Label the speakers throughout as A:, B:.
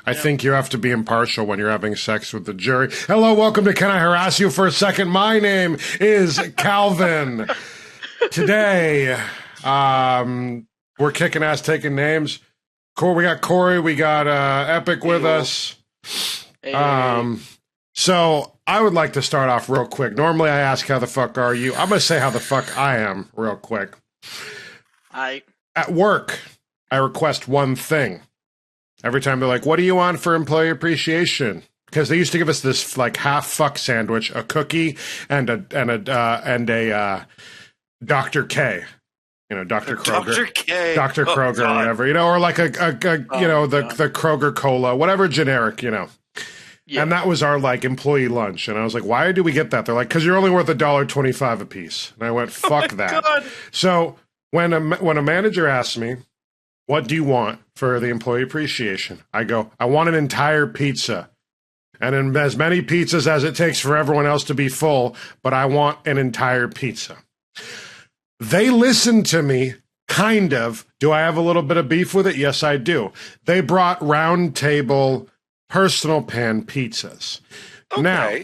A: I think you have to be impartial when you're having sex with the jury. Hello, welcome to Can I Harass You for a Second? My name is Calvin. Today, we're kicking ass, taking names. We got Corey, we got Epic with us.
B: Hey.
A: So I would like to start off real quick. Normally I ask how the fuck are you. I'm going to say how the fuck I am real quick. At work, I request one thing. Every time they're like, what do you want for employee appreciation? Because they used to give us this like half fuck sandwich, a cookie, and a Dr. K. You know, Dr. Kroger.
C: Dr. K.
A: Dr. Kroger or whatever, you know, or like the Kroger Cola, whatever generic, you know. Yeah. And that was our like employee lunch. And I was like, why do we get that? They're like, because you're only worth $1.25 a piece. And I went, fuck that.
C: God.
A: So when a manager asks me, what do you want for the employee appreciation? I go, I want an entire pizza. And in as many pizzas as it takes for everyone else to be full, but I want an entire pizza. They listened to me, kind of. Do I have a little bit of beef with it? Yes, I do. They brought round table personal pan pizzas.
C: Okay.
A: Now,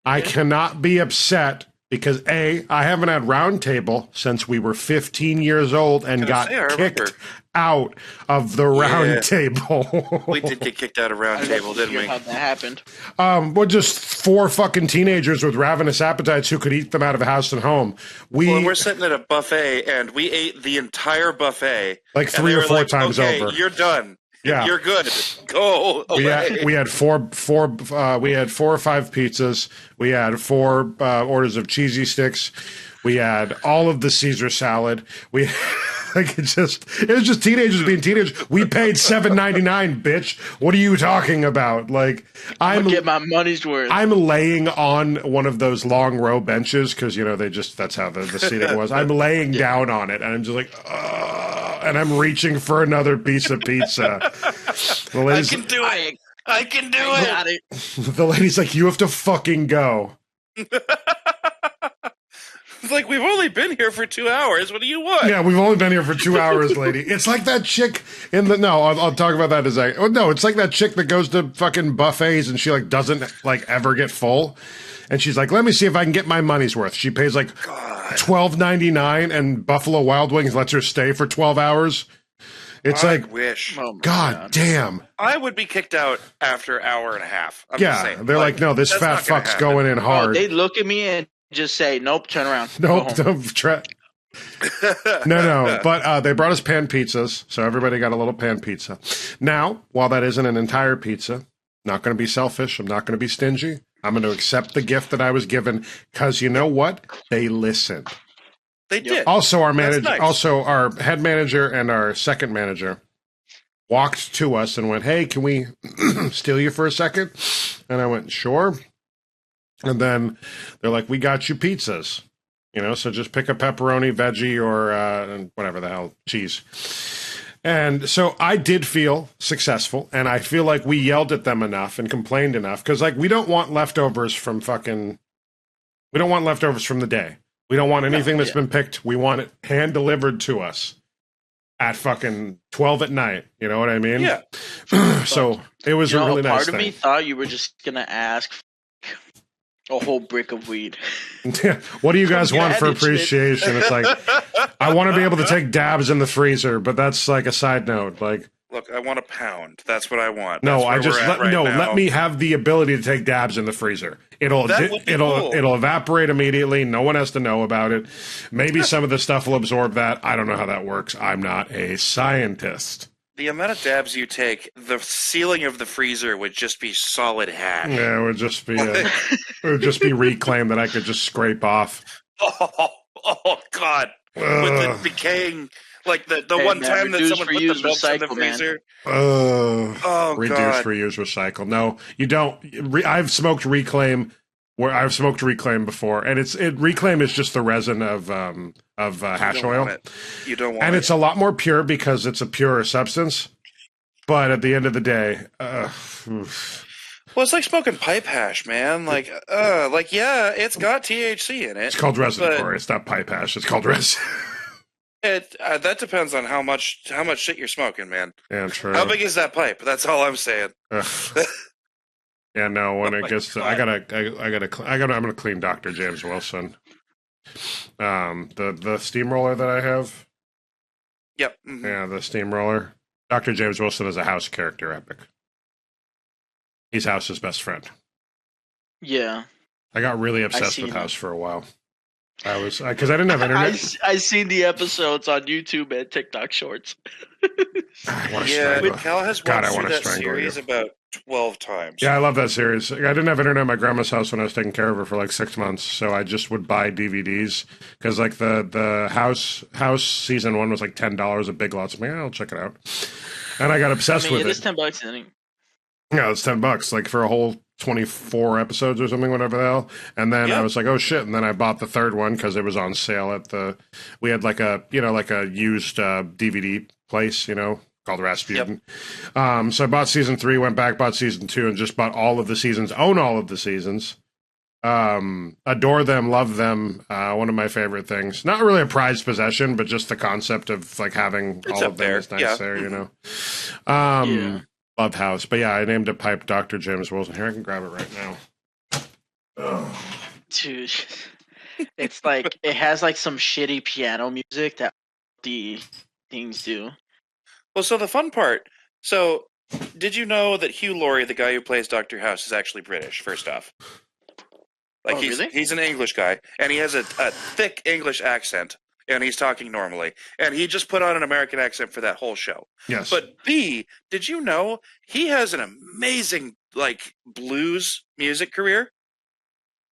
A: I cannot be upset because A, I haven't had round table since we were 15 years old and got kicked out of the round table.
C: We did get kicked out of round table, didn't we?
B: How that happened.
A: We're just four fucking teenagers with ravenous appetites who could eat them out of house and home.
C: We're sitting at a buffet and we ate the entire buffet.
A: Like 3 or 4 times over.
C: You're done.
A: Yeah,
C: you're good. Go away.
A: We had four or 5 pizzas. We had 4 orders of cheesy sticks. We had all of the Caesar salad. We like it was just teenagers being teenagers. We paid $7.99, bitch. What are you talking about? Like
B: I'm gonna get my money's worth.
A: I'm laying on one of those long row benches because you know that's how the seating was. I'm laying down on it and I'm just like, and I'm reaching for another piece of pizza.
C: I can do it. I can do it.
A: The lady's like, you have to fucking go.
C: It's like, we've only been here for 2 hours. What do you want?
A: Yeah, we've only been here for 2 hours, lady. It's like that chick in the... No, I'll talk about that as I... Oh, no, it's like that chick that goes to fucking buffets and she, like, doesn't, like, ever get full. And she's like, let me see if I can get my money's worth. She pays, like, $12.99 and Buffalo Wild Wings lets her stay for 12 hours. It's
C: I
A: like...
C: wish.
A: Oh God damn.
C: I would be kicked out after an hour and a half. I'm just saying.
A: They're like, no, this fat fuck's going in hard.
B: They look at me and just say, nope, turn around.
A: Nope, don't try. No. But they brought us pan pizzas, so everybody got a little pan pizza. Now, while that isn't an entire pizza, not going to be selfish. I'm not going to be stingy. I'm going to accept the gift that I was given because you know what? They listened.
C: They did.
A: Also, our manager,
C: nice.
A: Our head manager and our second manager walked to us and went, "Hey, can we steal you for a second?" And I went, "Sure." And then they're like, we got you pizzas, you know, so just pick a pepperoni, veggie, or whatever the hell, cheese. And so I did feel successful, and I feel like we yelled at them enough and complained enough, because, like, we don't want leftovers from the day. We don't want anything that's been picked. We want it hand-delivered to us at fucking 12 at night. You know what I mean?
C: Yeah.
A: So it was a really nice thing.
B: Part of me thought you were just going to ask a whole brick of weed.
A: What do you guys want for appreciation? It's like, I want to be able to take dabs in the freezer, but that's like a side note. Like,
C: look, I want a pound. That's what I want.
A: No, let me have the ability to take dabs in the freezer. It'll evaporate immediately. No one has to know about it. Maybe some of the stuff will absorb that. I don't know how that works. I'm not a scientist.
C: The amount of dabs you take, the ceiling of the freezer would just be solid hash.
A: Yeah, it would just be reclaim that I could just scrape off.
C: Oh God! With the decaying, like the one time that someone put the milk in the freezer.
A: Reduce,
C: God.
A: reuse, recycle. No, you don't. I've smoked reclaim. Where I've smoked reclaim before, and reclaim is just the resin of hash oil.
C: You don't want it.
A: And it's a lot more pure because it's a pure substance. But at the end of the day,
C: well, it's like smoking pipe hash, man. Like yeah, it's got THC in it.
A: It's called resin, Corey. It's not pipe hash. It's called resin.
C: That depends on how much shit you're smoking, man.
A: Yeah, true.
C: How big is that pipe? That's all I'm saying.
A: Yeah, no. When it gets to, I'm gonna clean Dr. James Wilson. The steamroller that I have.
C: Yep. Mm-hmm.
A: Yeah, the steamroller. Dr. James Wilson is a House character epic. He's House's best friend.
B: Yeah.
A: I got really obsessed with House for a while. Because I didn't have internet.
B: I seen the episodes on YouTube and TikTok Shorts.
C: Cal has watched through that series about 12 times.
A: Yeah, I love that series. I didn't have internet at my grandma's house when I was taking care of her for like 6 months, so I just would buy DVDs because like the House season 1 was like $10 a Big Lots. I'm like, I'll check it out, and I got obsessed with it.
B: It is $10, isn't it?
A: Yeah, it's $10 like for a whole 24 episodes or something, whatever the hell. And then I was like, oh shit. And then I bought the third one because it was on sale we had like a used DVD place, called Rasputin. Yep. So I bought season 3, went back, bought season 2, and just bought all of the seasons, own all of the seasons. Adore them, love them. One of my favorite things. Not really a prized possession, but just the concept of like having all of them is nice there, Love House. But yeah, I named a pipe Dr. James Wilson. Here, I can grab it right now.
B: Oh. Dude, it's like, it has like some shitty piano music that the things do.
C: Well, so the fun part, did you know that Hugh Laurie, the guy who plays Dr. House, is actually British, first off? Like, he's an English guy, and he has a thick English accent. And he's talking normally. And he just put on an American accent for that whole show.
A: Yes.
C: But B, did you know he has an amazing, like, blues music career?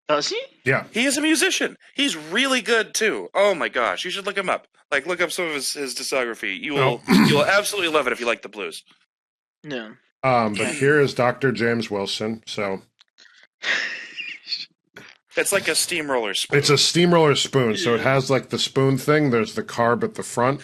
B: Does he?
A: Yeah.
C: He is a musician. He's really good, too. Oh, my gosh. You should look him up. Like, look up some of his discography. You'll absolutely love it if you like the blues.
B: Yeah.
A: But here is Dr. James Wilson, so...
C: It's like a steamroller spoon.
A: It's a steamroller spoon, so it has like the spoon thing. There's the carb at the front,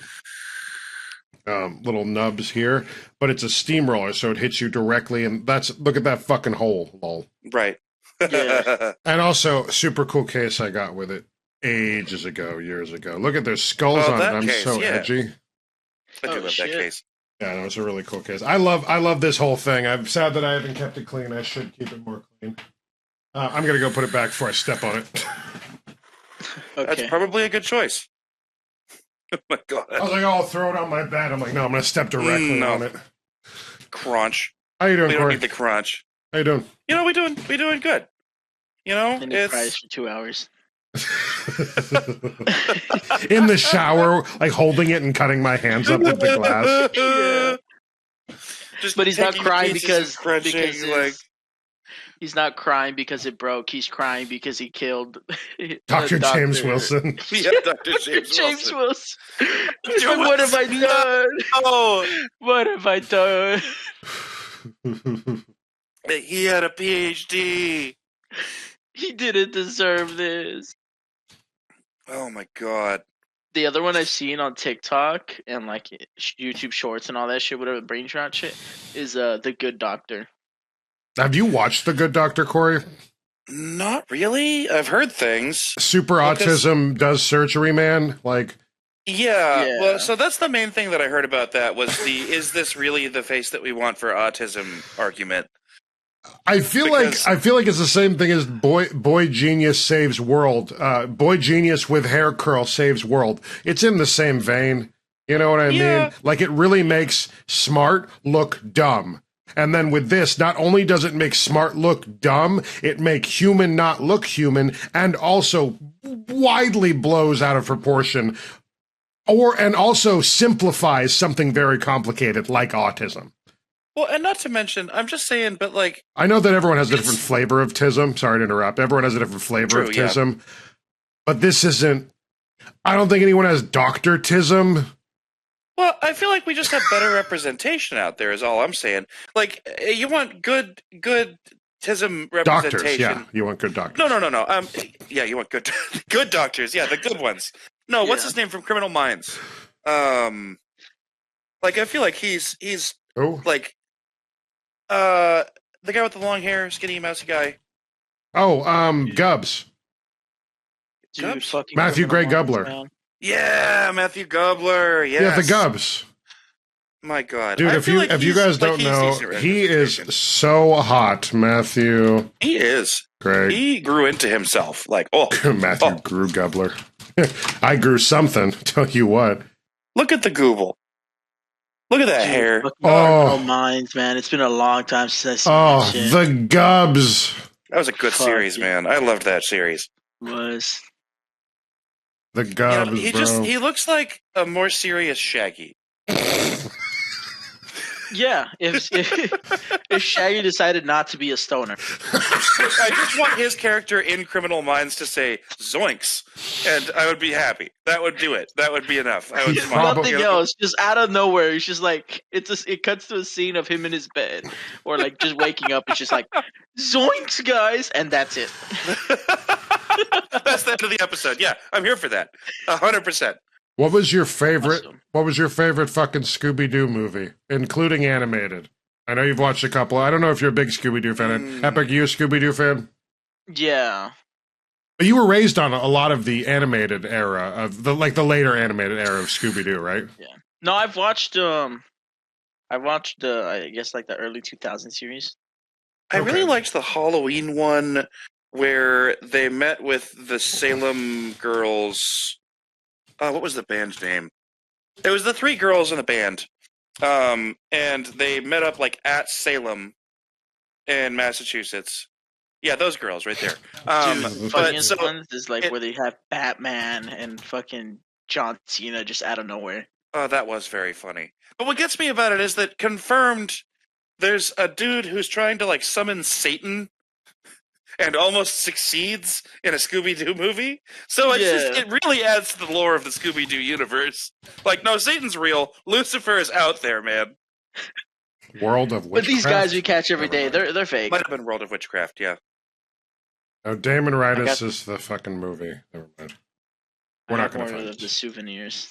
A: little nubs here, but it's a steamroller, so it hits you directly. And look at that fucking hole, lol.
C: Right.
B: Yeah.
A: And also, super cool case I got with it years ago. Look at their skulls on it. I'm so edgy.
C: I do love that case.
A: Yeah, no, it's a really cool case. I love this whole thing. I'm sad that I haven't kept it clean. I should keep it more clean. I'm going to go put it back before I step on it.
B: Okay.
C: That's probably a good choice. Oh my god.
A: I was like, I'll throw it on my bed. I'm like, no, I'm going to step directly on it.
C: Crunch.
A: How you doing,
C: We
A: Corey?
C: don't need the crunch.
A: How you doing?
C: We doing good.
B: It's fries for 2 hours.
A: In the shower, like holding it and cutting my hands up with the glass.
B: Yeah. But he's not crying because he's not crying because it broke. He's crying because he killed
A: Dr. James Wilson.
C: Yeah, Dr. James Wilson.
B: He's like, what have I done?
C: Oh,
B: what have I done?
C: He had a PhD.
B: He didn't deserve this.
C: Oh my god.
B: The other one I've seen on TikTok and like YouTube Shorts and all that shit, whatever brain rot shit, is The Good Doctor.
A: Have you watched The Good Doctor, Corey?
C: Not really. I've heard things.
A: Super autism does surgery, man. Like,
C: yeah. Well, so that's the main thing that I heard about that was is this really the face that we want for autism argument?
A: I feel like it's the same thing as boy genius saves world. Boy genius with hair curl saves world. It's in the same vein. You know what I mean? Like, it really makes smart look dumb. And then with this, not only does it make smart look dumb, it makes human not look human, and also widely blows out of proportion, and also simplifies something very complicated like autism.
C: Well, and not to mention, I'm just saying, but like...
A: I know that everyone has a different flavor of tism. Sorry to interrupt. Everyone has a different flavor of tism. Yeah. But this isn't... I don't think anyone has Dr. Tism.
C: Well, I feel like we just have better representation out there is all I'm saying. Like, you want good tism representation.
A: Doctors, yeah. You want good doctors.
C: No. Yeah, you want good doctors. Yeah, the good ones. No, what's his name from Criminal Minds? Like, I feel like he's like, the guy with the long hair, skinny, mousy guy.
A: Oh, Gubbs.
B: Dude,
A: Matthew Gray Gubler.
B: Man.
C: Yeah, Matthew Gobler. Yes.
A: Yeah, the Gubs.
C: My God,
A: dude! If you guys don't know, he is so hot, Matthew.
C: He is.
A: Greg.
C: He grew into himself.
A: Matthew grew Gubler. I grew something. Tell you what.
C: Look at the Google. Look at that hair.
B: Oh, minds, man! It's been a long time since I seen that shit.
A: The Gubs.
C: That was a good series, man. I loved that series.
B: Was
A: the Gubs?
C: He looks like a more serious Shaggy.
B: Yeah, if Shaggy decided not to be a stoner.
C: I just want his character in Criminal Minds to say "zoinks," and I would be happy. That would do it. That would be enough. I would smile.
B: Nothing else. Just out of nowhere, it's just like it cuts to a scene of him in his bed, or like just waking up. It's just like "zoinks, guys," and that's it.
C: That's the end of the episode. Yeah, I'm here for that. 100%.
A: What was your favorite? Awesome. What was your favorite fucking Scooby-Doo movie, including animated? I know you've watched a couple. I don't know if you're a big Scooby-Doo fan. Epic, you a Scooby-Doo fan?
B: Yeah.
A: But you were raised on a lot of the animated era of the later animated era of Scooby-Doo, right?
B: Yeah. No, I've watched I guess like the early 2000 series.
C: I really liked the Halloween one where they met with the Salem girls. What was the band's name? It was the 3 girls in the band. And they met up at Salem in Massachusetts. Yeah, those girls right there.
B: Dude, funniest ones is where they have Batman and fucking John Cena just out of nowhere.
C: Oh, that was very funny. But what gets me about it is that confirmed there's a dude who's trying to summon Satan and almost succeeds in a Scooby-Doo movie. So it really adds to the lore of the Scooby-Doo universe. No, Satan's real. Lucifer is out there, man.
A: World of Witchcraft.
B: But these guys we catch every day, they're fake.
C: Might have been World of Witchcraft, yeah.
A: No, Damon Ritus is the fucking movie. Never mind. We're not going to find
B: the souvenirs.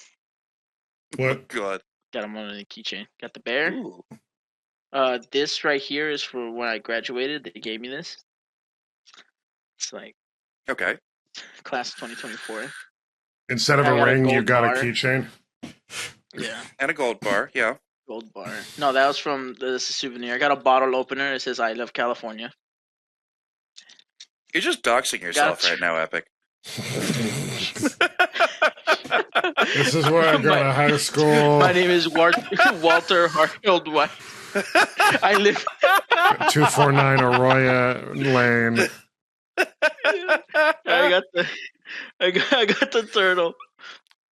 A: What?
C: Oh, God.
B: Got them on the keychain. Got the bear. Ooh. This right here is for when I graduated. They gave me this. It's
C: okay,
B: class of 2024.
A: Instead of a ring, you got a keychain.
B: Yeah,
C: and a gold bar. Yeah,
B: gold bar. No, that was from this souvenir. I got a bottle opener. It says "I love California."
C: You're just doxing yourself right now, Epic.
A: This is where I go to high school.
B: My name is Walter Hartfield White. I live
A: 249 Arroyo Lane.
B: I got the turtle.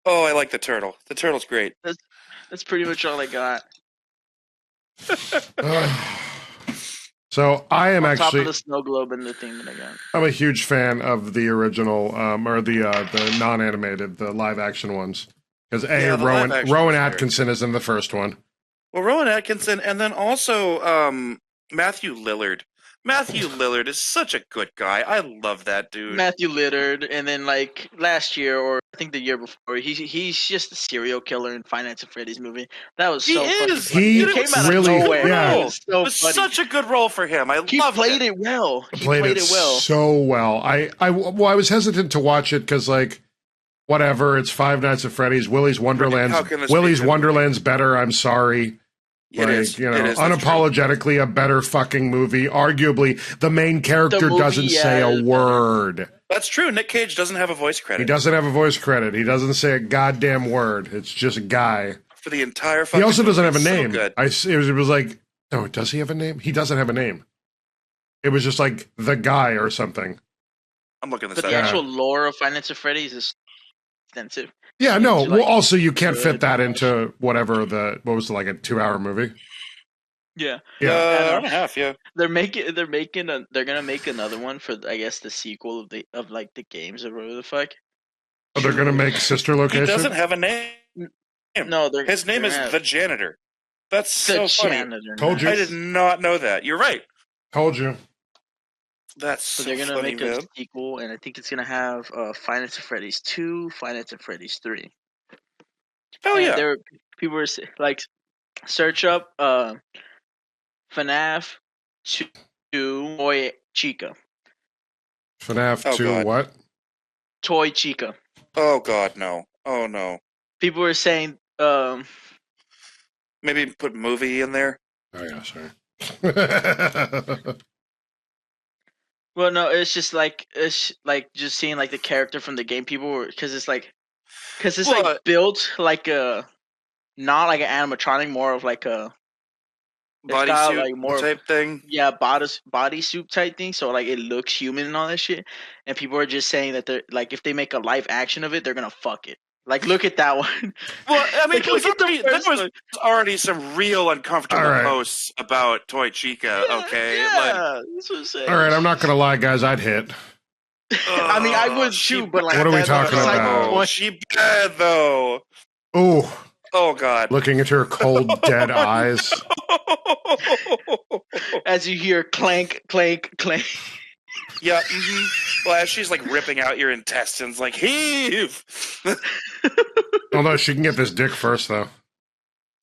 C: Oh, I like the turtle. The turtle's great.
B: That's pretty much all I got.
A: So I am
B: top of the snow globe and the thing that I got.
A: I'm a huge fan of the original, or the non-animated, the live-action ones, because Rowan Atkinson is in the first one.
C: Well, Rowan Atkinson, and then also Matthew Lillard. Matthew Lillard is such a good guy. I love that dude.
B: Matthew Lillard, and then last year, or I think the year before, he's just a serial killer in Finance of Freddy's movie. That was so funny.
A: He came out of nowhere. Yeah.
C: It was such a good role for him. He
B: played it well.
A: He played it well. So well. I was hesitant to watch it because whatever. It's Five Nights at Freddy's. Willy's Wonderland's better. I'm sorry.
C: It is
A: unapologetically a better fucking movie. Arguably, the main character doesn't say a word.
C: That's true. Nick Cage doesn't have a voice credit.
A: He doesn't have a voice credit. He doesn't say a goddamn word. It's just a guy.
C: For the entire fucking
A: He also doesn't have a
C: movie.
A: name.
C: So
A: it was no, does he have a name? He doesn't have a name. It was just the guy or something.
C: I'm looking this up.
B: But the actual lore of Finance of Freddy's is extensive.
A: Yeah, no. Well, also you can't fit that into whatever a 2-hour movie.
B: Yeah,
C: hour and a half. Yeah,
B: they're gonna make another one for I guess the sequel of the games or whatever the fuck.
A: Oh, they're gonna make Sister Location.
C: He doesn't have a name.
B: No,
C: his name is the Janitor. That's so funny.
A: Told you.
C: I did not know that. You're right.
A: Told you.
C: That's
B: so they're gonna make a sequel, and I think it's gonna have Finance of Freddy's 2, Finance of Freddy's 3.
C: Oh yeah.
B: People were search up FNAF 2 Toy Chica.
A: FNAF 2 what?
B: Toy Chica.
C: Oh God, no. Oh no.
B: People were saying,
C: maybe put movie in there.
A: Oh yeah, sorry.
B: well, no, it's just like just seeing like the character from the game. People were because it's like built like a not like an animatronic, more of like a it's got
C: Bodysuit
B: like more
C: type thing.
B: yeah bodysuit type thing. So like it looks human and all that shit. And people are just saying that they're like if they make a live action of it, they're gonna fuck it. Like look at that one.
C: Well, I mean,
B: Like, look at
C: there was already some real uncomfortable posts about Toy Chica.
B: Yeah,
C: okay,
B: yeah, that's what I'm saying.
A: All right, I'm not gonna lie, guys. I'd hit.
B: I mean, I would too, but like,
A: what are we talking about?
C: She bad though.
A: Oh
C: God!
A: Looking at her cold, dead eyes.
B: As you hear clank, clank, clank.
C: Yeah. Mm-hmm. Well, as she's like ripping out your intestines, like heave.
A: Although she can get this dick first, though.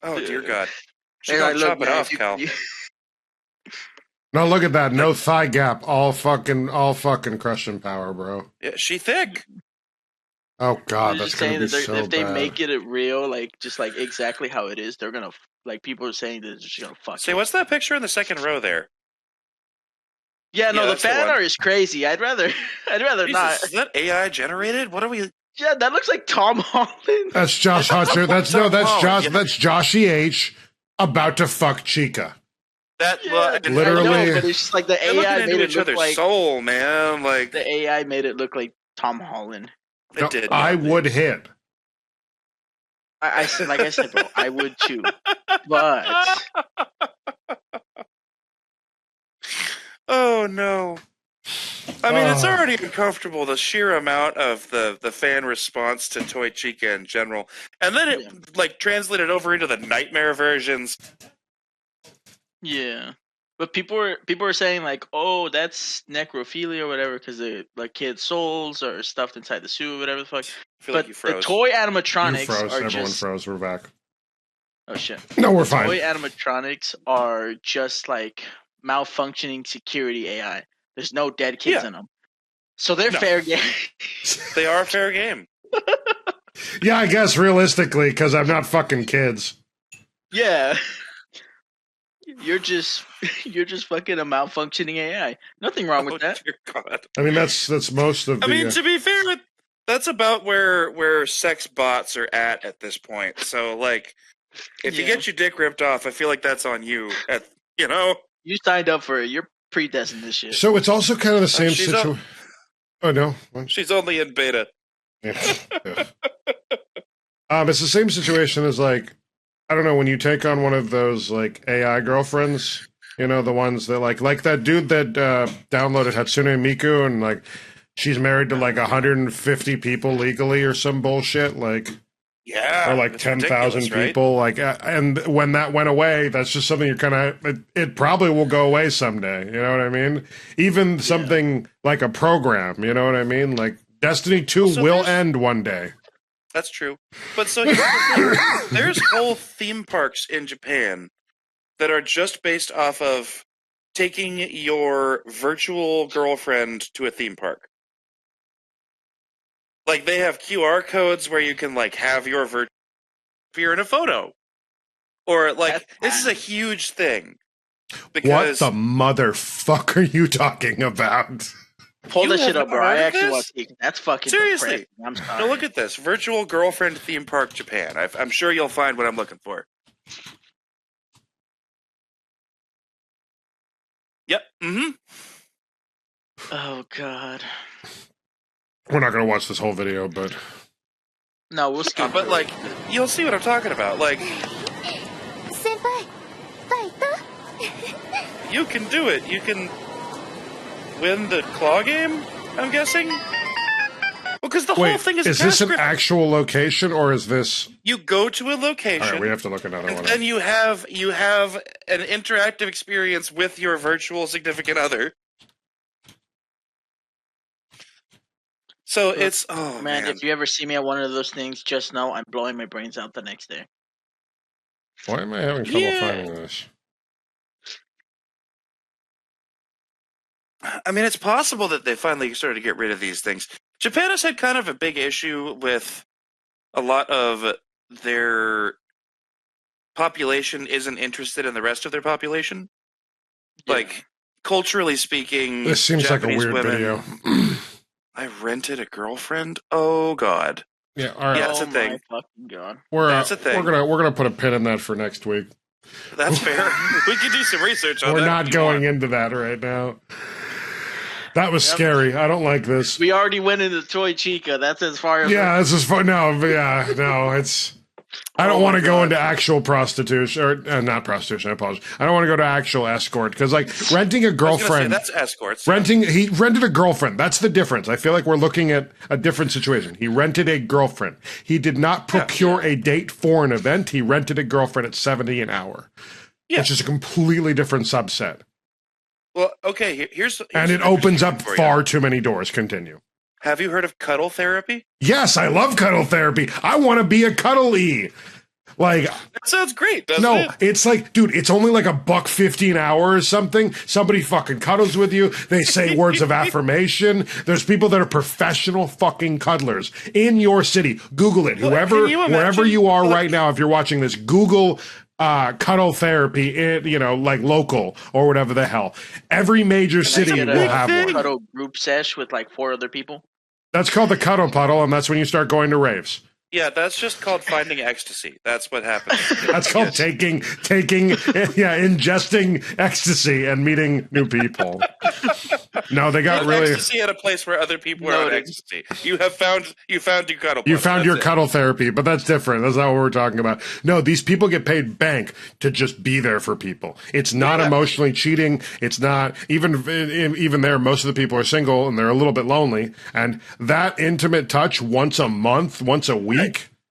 C: Oh dear God! She's gonna chop it off, Cal.
A: No, look at that. No thigh gap. All fucking crushing power, bro.
C: Yeah, she thick.
A: Oh God, that's gonna be so bad.
B: If they make it real, like just like exactly how it is, they're gonna like people are saying that they're just gonna fuck.
C: Say, what's that picture in the second row there?
B: Yeah, no, the fan art is crazy. I'd rather
C: Jesus, not. Is that AI generated? What are we?
B: Yeah, that looks like Tom Holland.
A: That's Josh Hutcher. That's Josh. Yeah. That's Joshy H about to fuck Chica.
C: That
A: literally,
B: I know, but it's just like the AI made it look like
C: soul, man. Like
B: the AI made it look like Tom Holland.
C: It did.
A: I would hit.
B: I said, like I said, bro, I would too, but.
C: Oh no! I mean, it's already uncomfortable, the sheer amount of the fan response to Toy Chica in general, and then it like translated over into the nightmare versions.
B: Yeah, but people were saying like, oh, that's necrophilia or whatever because the like kids' souls are stuffed inside the suit or whatever the fuck.
C: I feel
B: but
C: like you froze.
B: The toy animatronics
A: you froze.
B: are
A: Everyone froze. We're back.
B: Oh shit!
A: No, we're fine.
B: Toy animatronics are just like malfunctioning security AI. There's no dead kids in them, so they're fair game.
C: They are fair game.
A: Yeah, I guess realistically, because I'm not fucking kids.
B: Yeah. You're just fucking a malfunctioning AI. Nothing wrong with that.
C: Dear God.
A: I mean, that's most of.
C: I mean, to be fair, that's about where sex bots are at this point. So, like, if you get your dick ripped off, I feel like that's on you.
B: You signed up for it. You're predestined this shit.
A: So it's also kind of the same situation. Oh no,
C: she's only in beta.
A: Yeah. It's the same situation as like. I don't know, when you take on one of those, like, AI girlfriends, you know, the ones that, like that dude that downloaded Hatsune Miku, and, like, she's married to, like, 150 people legally or some bullshit, like...
C: Yeah.
A: Or, like, 10,000 people, right? Like, and when that went away, that's just something you're kind of... It probably will go away someday, you know what I mean? Even something like a program, you know what I mean? Like, Destiny 2 will end one day.
C: That's true. But so here's the thing. There's whole theme parks in Japan that are just based off of taking your virtual girlfriend to a theme park. Like, they have QR codes where you can, like, have your virtual appear in a photo. Or, like, this is a huge thing.
A: What the motherfucker are you talking about?
B: Pull that shit up, bro. I actually want to see. That's fucking
C: seriously.
B: Depressing. I'm sorry.
C: No, look at this. Virtual girlfriend theme park Japan. I'm sure you'll find what I'm looking for. Yep. Mm-hmm.
B: Oh, God.
A: We're not going to watch this whole video, but...
B: No, we'll skip
C: But, like, you'll see what I'm talking about. Like...
D: Senpai,
C: you can do it. You can... win the claw game, I'm guessing? Well, because the whole thing is
A: this an actual location, or is this...
C: You go to a location...
A: All right, we have to look another one up.
C: And you have an interactive experience with your virtual significant other. So it's... Oh, man.
B: If you ever see me at one of those things, just know I'm blowing my brains out the next day.
A: Why am I having trouble finding this?
C: I mean, it's possible that they finally started to get rid of these things. Japan has had kind of a big issue with a lot of their population isn't interested in the rest of their population. Yeah. Like, culturally speaking,
A: this seems
C: Japanese
A: like a weird
C: women,
A: video.
C: I rented a girlfriend. Oh God.
A: Yeah, all right.
C: Yeah, that's a thing.
B: My fucking God.
C: That's a thing.
A: We're gonna put a pin in that for next week.
C: That's fair. We can do some research on that.
A: We're not going into that right now. That was scary. I don't like this.
B: We already went into Toy Chica. That's as far as.
A: Yeah, this is fun. No, it's. I don't want to go into actual prostitution or not prostitution. I apologize. I don't want to go to actual escort because, like, renting a girlfriend.
C: That's escorts.
A: He rented a girlfriend. That's the difference. I feel like we're looking at a different situation. He rented a girlfriend. He did not procure a date for an event. He rented a girlfriend at $70 an hour, which is a completely different subset.
C: Well, okay. Here's
A: and it opens up far too many doors. Continue.
C: Have you heard of cuddle therapy?
A: Yes, I love cuddle therapy. I want to be a cuddle-y. Like,
C: that sounds great, doesn't it?
A: It's like, dude, it's only like $1.50 an hour or something. Somebody fucking cuddles with you. They say words of affirmation. There's people that are professional fucking cuddlers in your city. Google it. Wherever you are right now, if you're watching this, Google cuddle therapy, like local or whatever the hell. Every major city will have one.
B: Cuddle group sesh with like 4 other people.
A: That's called the cuddle puddle, and that's when you start going to raves.
C: Yeah, that's just called finding ecstasy. That's what happens.
A: That's called ingesting ecstasy and meeting new people. No, they got really
C: ecstasy at a place where other people are on ecstasy. You found your cuddle.
A: You found your cuddle therapy, but that's different. That's not what we're talking about. No, these people get paid bank to just be there for people. It's not emotionally cheating. It's not even there. Most of the people are single and they're a little bit lonely. And that intimate touch once a month, once a week.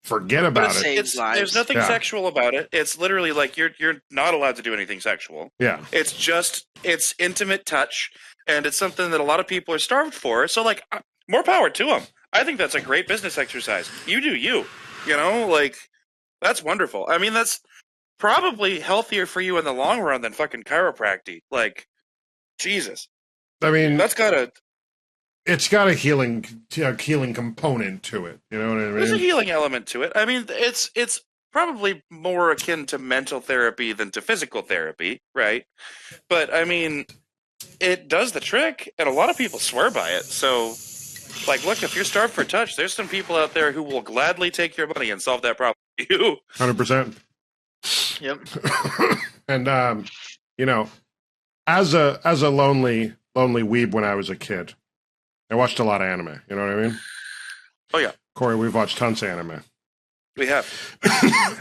A: Forget about it.
C: There's nothing sexual about it. It's literally like you're not allowed to do anything sexual.
A: Yeah.
C: It's intimate touch, and it's something that a lot of people are starved for. So, like, more power to them. I think that's a great business exercise. You do you. Like, that's wonderful. I mean, that's probably healthier for you in the long run than fucking chiropractic. Like, Jesus.
A: I mean,
C: it's
A: got a healing component to it. You know what I mean?
C: There's a healing element to it. I mean, it's probably more akin to mental therapy than to physical therapy, right? But, I mean, it does the trick, and a lot of people swear by it. So, like, look, if you're starved for touch, there's some people out there who will gladly take your money and solve that problem for you.
A: 100%.
B: Yep.
A: And, as a lonely weeb when I was a kid, I watched a lot of anime. You know what I mean?
C: Oh, yeah.
A: Corey, we've watched tons of anime.
C: We have.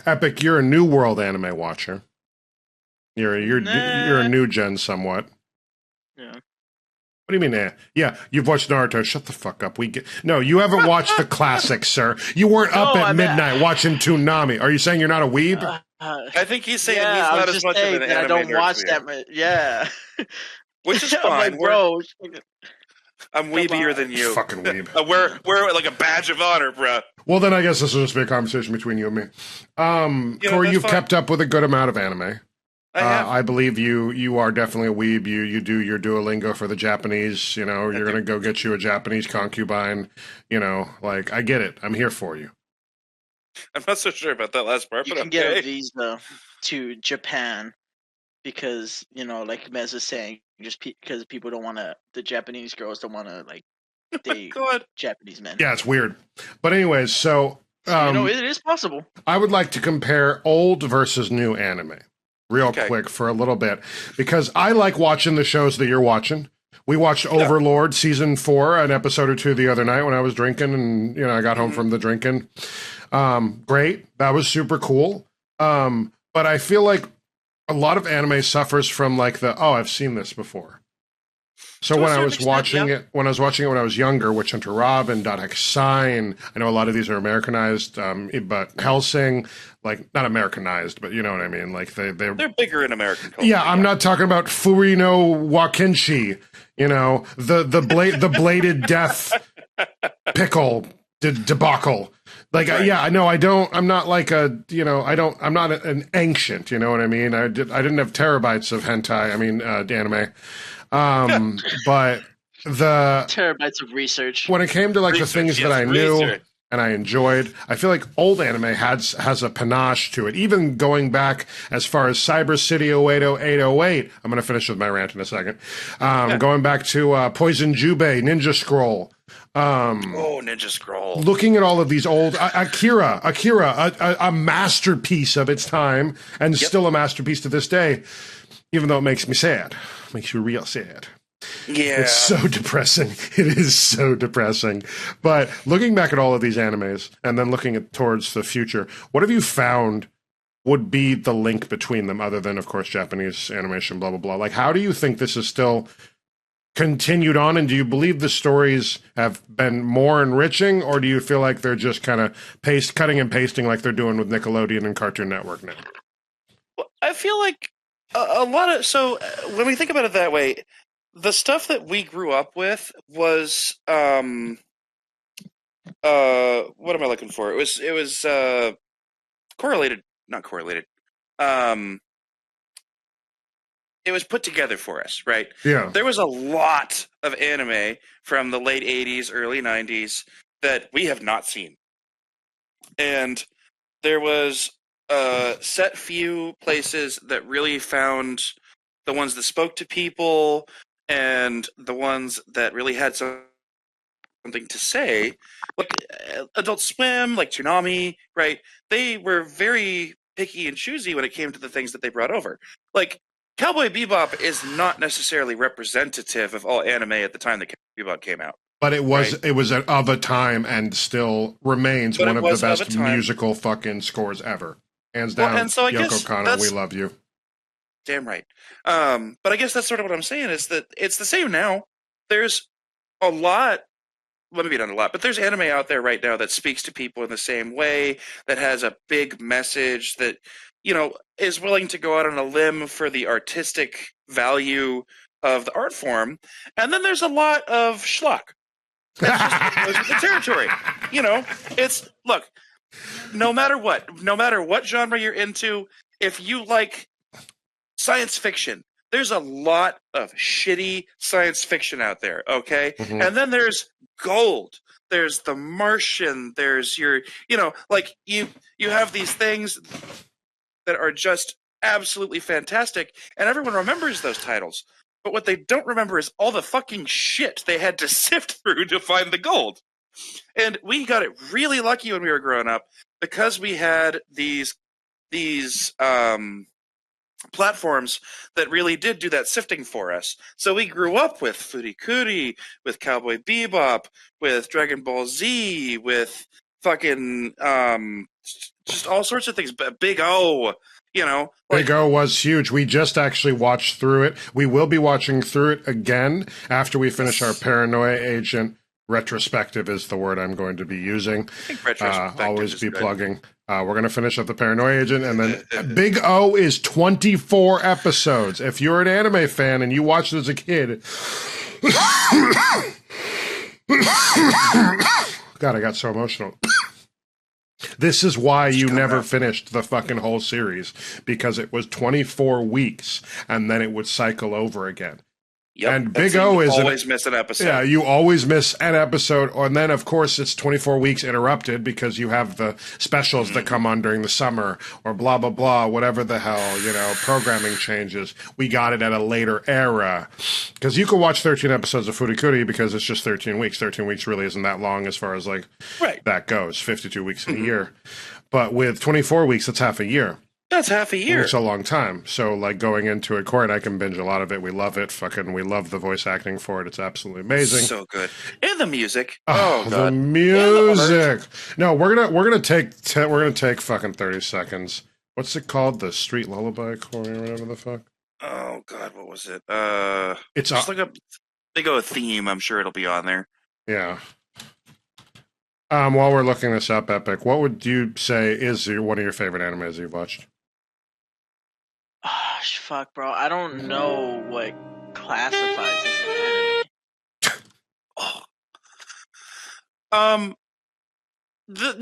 A: Epic, you're a New World anime watcher. You're a new gen somewhat.
B: Yeah.
A: What do you mean, eh? Yeah, you've watched Naruto. Shut the fuck up. No, you haven't watched the classics, sir. You weren't up at midnight watching Toonami. Are you saying you're not a weeb?
C: I think he's saying he's not as much of an anime.
B: I don't watch that. Yeah.
C: Which is fine,
B: like, bro.
C: I'm weebier than you.
A: Fucking weeb.
C: We're like a badge of honor, bro.
A: Well, then I guess this will just be a conversation between you and me. Corey, you've kept up with a good amount of anime. I believe you are definitely a weeb. You do your Duolingo for the Japanese. You're going to go get you a Japanese concubine. Like, I get it. I'm here for you.
C: I'm not so sure about that last part,
B: but you can get a visa to Japan because, like Mez is saying, just because people don't want to, the Japanese girls don't want to, like, date Japanese men.
A: Yeah, it's weird. But anyways, so
B: it is possible.
A: I would like to compare old versus new anime real quick for a little bit, because I like watching the shows that you're watching. We watched Overlord season 4, an episode or two the other night when I was drinking, and I got home from the drinking. Great, that was super cool. But I feel like a lot of anime suffers from like I've seen this before. So when I was watching it when I was younger, Witch Hunter Robin, Dot Hexai, and I know a lot of these are Americanized, but Hellsing, like not Americanized, but you know what I mean. Like they're
C: bigger in American culture.
A: Yeah, I'm not talking about Furino Wakinshi, the bladed death pickle debacle. Like, I know I'm not like I'm not an ancient, you know what I mean? I didn't have terabytes of hentai, anime. But the
B: terabytes of research.
A: When it came to like the things that I knew, and I enjoyed. I feel like old anime has a panache to it. Even going back as far as Cyber City 080808. I'm going to finish with my rant in a second. Going back to Poison Jubei, Ninja Scroll.
C: Ninja Scroll.
A: Looking at all of these old Akira, a masterpiece of its time, and still a masterpiece to this day. Even though it makes me sad, makes you real sad.
C: Yeah.
A: It's so depressing. It is so depressing. But looking back at all of these animes and then looking towards the future, what have you found would be the link between them other than, of course, Japanese animation, blah, blah, blah? Like, how do you think this is still continued on? And do you believe the stories have been more enriching, or do you feel like they're just kind of cutting and pasting like they're doing with Nickelodeon and Cartoon Network now?
C: Well, I feel like a lot of... So when we think about it that way... The stuff that we grew up with was what am I looking for? It was correlated, not correlated. It was put together for us, right?
A: Yeah.
C: There was a lot of anime from the late 80s, early 90s that we have not seen. And there was a set few places that really found the ones that spoke to people, and the ones that really had something to say, like Adult Swim, like Toonami, right? They were very picky and choosy when it came to the things that they brought over. Like, Cowboy Bebop is not necessarily representative of all anime at the time that Cowboy Bebop came out.
A: But it was of a time and still remains one of the best musical fucking scores ever. Hands down,
C: and so I
A: Yoko
C: guess
A: Kanno, we love you.
C: Damn right. But I guess that's sort of what I'm saying is that it's the same now. There's a lot, well, maybe not a lot, but there's anime out there right now that speaks to people in the same way, that has a big message, that, you know, is willing to go out on a limb for the artistic value of the art form. And then there's a lot of schlock. That just goes with the territory. You know, it's, look, no matter what genre you're into, if you like science fiction, there's a lot of shitty science fiction out there, okay? Mm-hmm. And then there's gold. There's The Martian. There's your, you know, like you have these things that are just absolutely fantastic, and everyone remembers those titles. But what they don't remember is all the fucking shit they had to sift through to find the gold. And we got it really lucky when we were growing up because we had these platforms that really did do that sifting for us. So we grew up with Furikuri, with Cowboy Bebop, with Dragon Ball Z, with fucking just all sorts of things. Big O, you know.
A: Big O was huge. We just actually watched through it. We will be watching through it again after we finish our Paranoia Agent. Retrospective is the word I'm going to be using.
C: I think retrospective
A: always be
C: good.
A: Plugging. We're going to finish up the Paranoia Agent, and then Big O is 24 episodes. If you're an anime fan and you watched it as a kid... God, I got so emotional. This is why you never finished the fucking whole series, because it was 24 weeks, and then it would cycle over again.
C: Yep,
A: and Big O is
C: always miss an episode.
A: Yeah, you always miss an episode, and then of course it's 24 weeks interrupted because you have the specials that come on during the summer or blah blah blah, whatever the hell, you know, programming changes. We got it at a later era because you can watch 13 episodes of Furikuri because it's just 13 weeks. 13 weeks really isn't that long as far as like that goes. 52 weeks in a year, but with 24 weeks, that's half a year.
C: That's half a year.
A: It's a long time. So, like, going into it, Corey and I can binge a lot of it. We love it. We love the voice acting for it. It's absolutely amazing.
C: So good. And the music.
A: Oh, God. The music. No, we're gonna take fucking 30 seconds. What's it called? The Street Lullaby, Corey, or whatever the fuck.
C: Oh God, what was it?
A: It's
C: just like they go a theme. I'm sure it'll be on there.
A: Yeah. While we're looking this up, Epic, what would you say is one of your favorite animes you've watched?
B: Oh, fuck, bro. I don't know what classifies as an anime.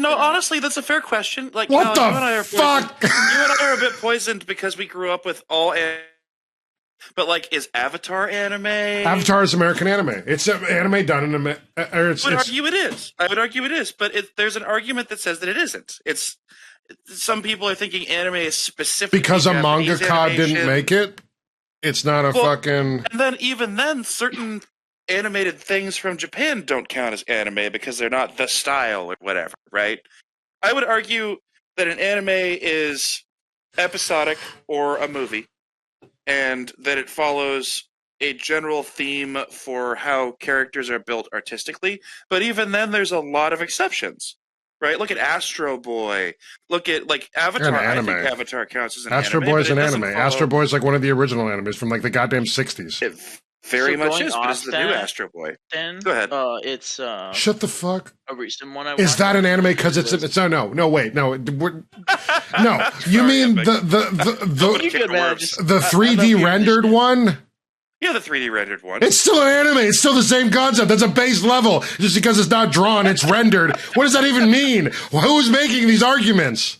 C: No, honestly, that's a fair question. Like,
A: what the fuck?
C: You and I are a bit poisoned because we grew up with all But like, is Avatar anime?
A: Avatar is American anime. It's anime done in America.
C: I would argue it is. I would argue it is, but there's an argument that says that it isn't. Some people are thinking anime is specifically
A: because a
C: Japanese
A: mangaka didn't
C: animation.
A: make it. It's not a fucking.
C: And then even then, certain animated things from Japan don't count as anime because they're not the style or whatever, right? I would argue that an anime is episodic or a movie, and that it follows a general theme for how characters are built artistically. But even then, there's a lot of exceptions, right? Look at Astro Boy. Look at like Avatar. I think Avatar counts as an
A: Astro
C: anime.
A: Boy is an anime. Astro Boy is like one of the original animes from like the goddamn 60s.
C: It very much is, but it's the new Astro Boy.
B: Then,
C: go ahead.
B: It's
A: shut the fuck.
B: A recent one.
A: Is that an anime? Because it's no wait no no. You mean the 3D rendered one?
C: Yeah, the 3D rendered one.
A: It's still an anime. It's still the same concept. That's a base level. Just because it's not drawn, it's rendered. What does that even mean? Who's making these arguments?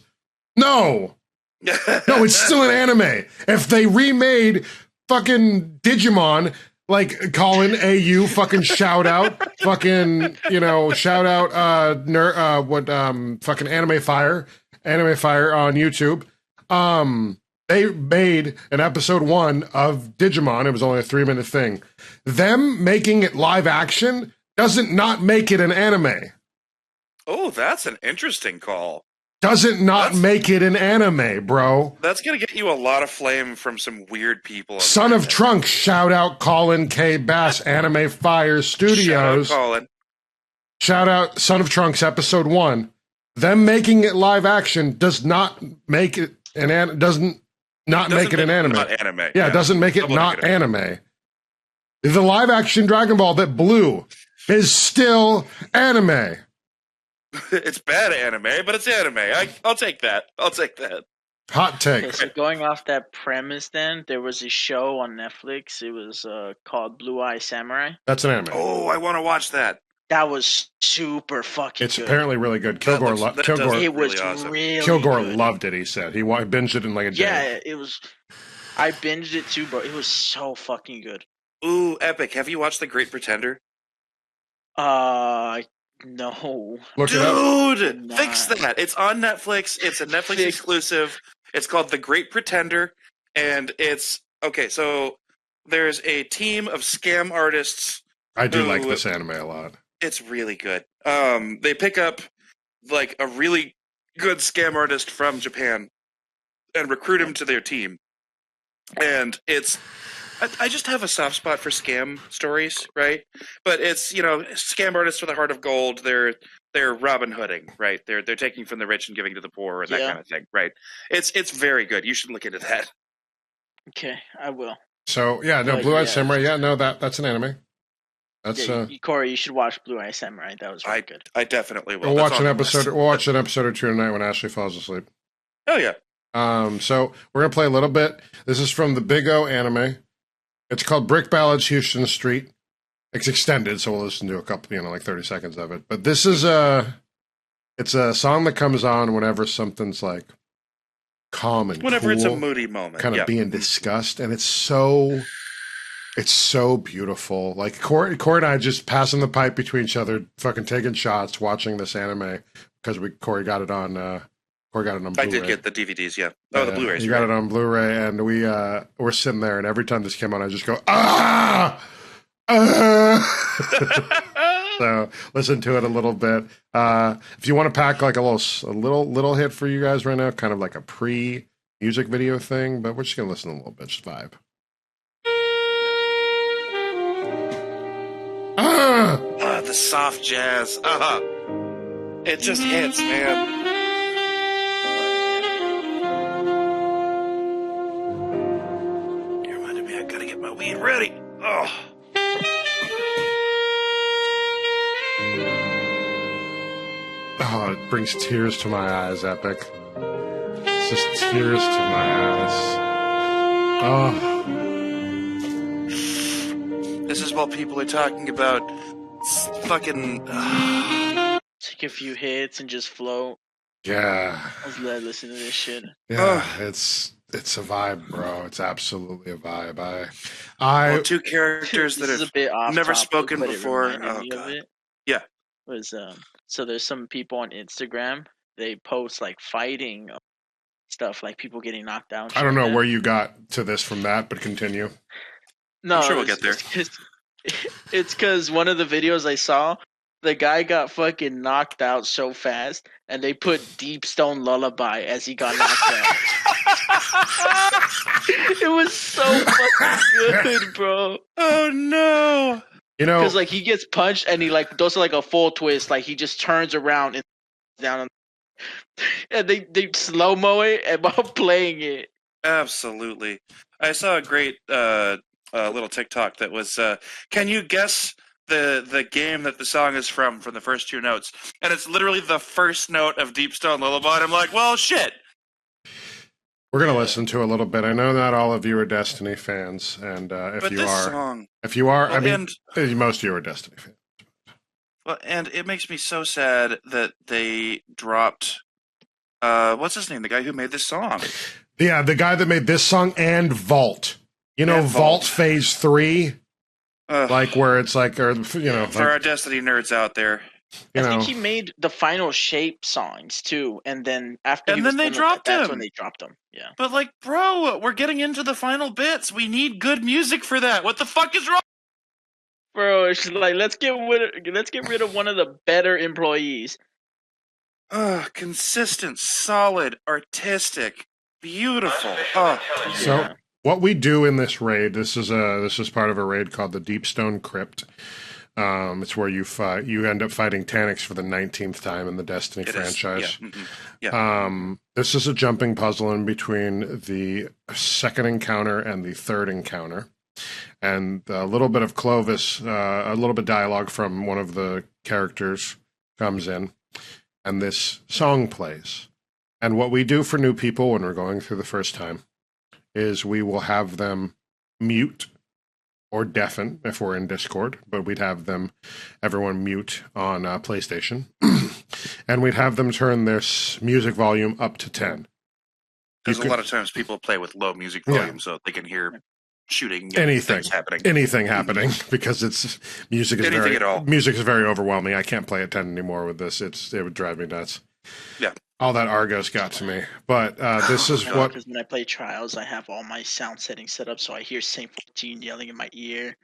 A: No, it's still an anime. If they remade fucking Digimon. Like Colin AU fucking shout out fucking shout out fucking Anime Fire on YouTube. They made an episode 1 of Digimon. It was only a 3-minute thing. Them making it live action doesn't not make it an anime.
C: Oh, that's an interesting call.
A: Doesn't not make it an anime, bro.
C: That's going to get you a lot of flame from some weird people.
A: Son of Trunks, shout out Colin K. Bass, Anime Fire Studios.
C: Shout out Colin.
A: Shout out Son of Trunks, episode 1. Them making it live action does not make it an anime. Doesn't make it an anime.
C: Not anime.
A: Yeah, it doesn't make it not anime. The live action Dragon Ball that blew is still anime.
C: It's bad anime, but it's anime. I'll take that.
A: Hot take.
B: Okay, so going off that premise, then there was a show on Netflix. It was called Blue Eye Samurai.
A: That's an anime.
C: Oh, I want to watch that.
B: That was super fucking.
A: It's
B: good.
A: apparently really good. Kilgore loved it.
B: It was awesome. Really
A: Kilgore
B: good.
A: loved it. He said he binged it in like a day.
B: Yeah, it was. I binged it too, bro. It was so fucking good.
C: Ooh, epic! Have you watched The Great Pretender?
B: No.
C: Dude, fix that. It's on Netflix. It's a Netflix exclusive. It's called The Great Pretender, and it's okay. So there's a team of scam artists.
A: I do like this anime a lot.
C: It's really good. They pick up like a really good scam artist from Japan and recruit him to their team. And I just have a soft spot for scam stories, right? But it's, scam artists with a heart of gold. They're Robin Hooding, right? They're taking from the rich and giving to the poor and that kind of thing, right? It's very good. You should look into that.
B: Okay, I will.
A: So Blue Eye Samurai. Yeah, no, that's an anime. That's
B: Corey, you should watch Blue Eye Samurai. That was really good.
C: I definitely will.
A: We'll watch an episode or two tonight when Ashley falls asleep.
C: Oh yeah.
A: So we're gonna play a little bit. This is from the Big O anime. It's called Brick Ballads Houston Street. It's extended, so we'll listen to a couple, like 30 seconds of it. But this is it's a song that comes on whenever something's like calm and
C: whenever
A: cool,
C: it's a moody moment,
A: kind of being discussed, and it's so beautiful. Like Corey and I just passing the pipe between each other, fucking taking shots, watching this anime because Corey got it on Blu-ray.
C: I did get the DVDs, yeah. Oh, the Blu-rays.
A: You got it on Blu-ray, and we're sitting there, and every time this came on, I just go, ah! So listen to it a little bit. If you want to pack like a little hit for you guys right now, kind of like a pre-music video thing, but we're just gonna listen a little bit, just vibe.
C: The soft jazz. It just hits, man. You reminded me I gotta get my weed ready.
A: Oh, it brings tears to my eyes, Epic. It's just tears to my eyes. Oh.
C: This is what people are talking about. Fucking.
B: Take a few hits and just float.
A: Yeah.
B: I was glad to listen to this shit.
A: Yeah, it's It's a vibe, bro. It's absolutely a vibe.
C: Two characters that have never spoken before. Oh god. Yeah.
B: Was so there's some people on Instagram. They post like fighting stuff, like people getting knocked down.
A: I don't know where you got to this from that, but continue.
B: No,
C: I'm sure we'll get there.
B: It's because one of the videos I saw, the guy got fucking knocked out so fast, and they put Deep Stone Lullaby as he got knocked out. It was so fucking good, bro.
C: Oh no!
A: You know,
B: because like he gets punched and he like does like a full twist, like he just turns around and down, and they slow mo it while playing it.
C: Absolutely, I saw a great little TikTok that was, can you guess the game that the song is from the first two notes? And it's literally the first note of Deep Stone Lullaby. And I'm like, well, shit.
A: We're gonna listen to a little bit. I know not all of you are Destiny fans, and if you are, I mean, most of you are Destiny fans.
C: Well, and it makes me so sad that they dropped. What's his name? The guy who made this song.
A: Yeah, the guy that made this song and Vault. You know, Vault Phase 3, like where it's like, or
C: for our Destiny nerds out there.
B: I think he made the Final Shape songs too, and then after
C: they dropped him.
B: That's when they dropped him. Yeah,
C: but like, bro, we're getting into the final bits. We need good music for that. What the fuck is wrong,
B: bro? It's like let's get rid of one of the better employees.
C: Consistent, solid, artistic, beautiful.
A: So what we do in this raid, this is part of a raid called the Deep Stone Crypt. It's where you end up fighting Taniks for the 19th time in the Destiny franchise.
C: Yeah. Mm-hmm. Yeah.
A: This is a jumping puzzle in between the second encounter and the third encounter. And a little bit of Clovis, a little bit dialogue from one of the characters comes in, and this song plays. And what we do for new people when we're going through the first time is we will have them mute or deafen if we're in Discord, but we'd have everyone mute on PlayStation, and we'd have them turn their music volume up to 10.
C: Because a lot of times people play with low music volume so they can hear shooting,
A: anything happening, because music is very overwhelming. I can't play at 10 anymore with this. It would drive me nuts.
C: Yeah.
A: All that Argos got to me, but this is what.
B: Because when I play Trials, I have all my sound settings set up, so I hear Saint 14 yelling in my ear.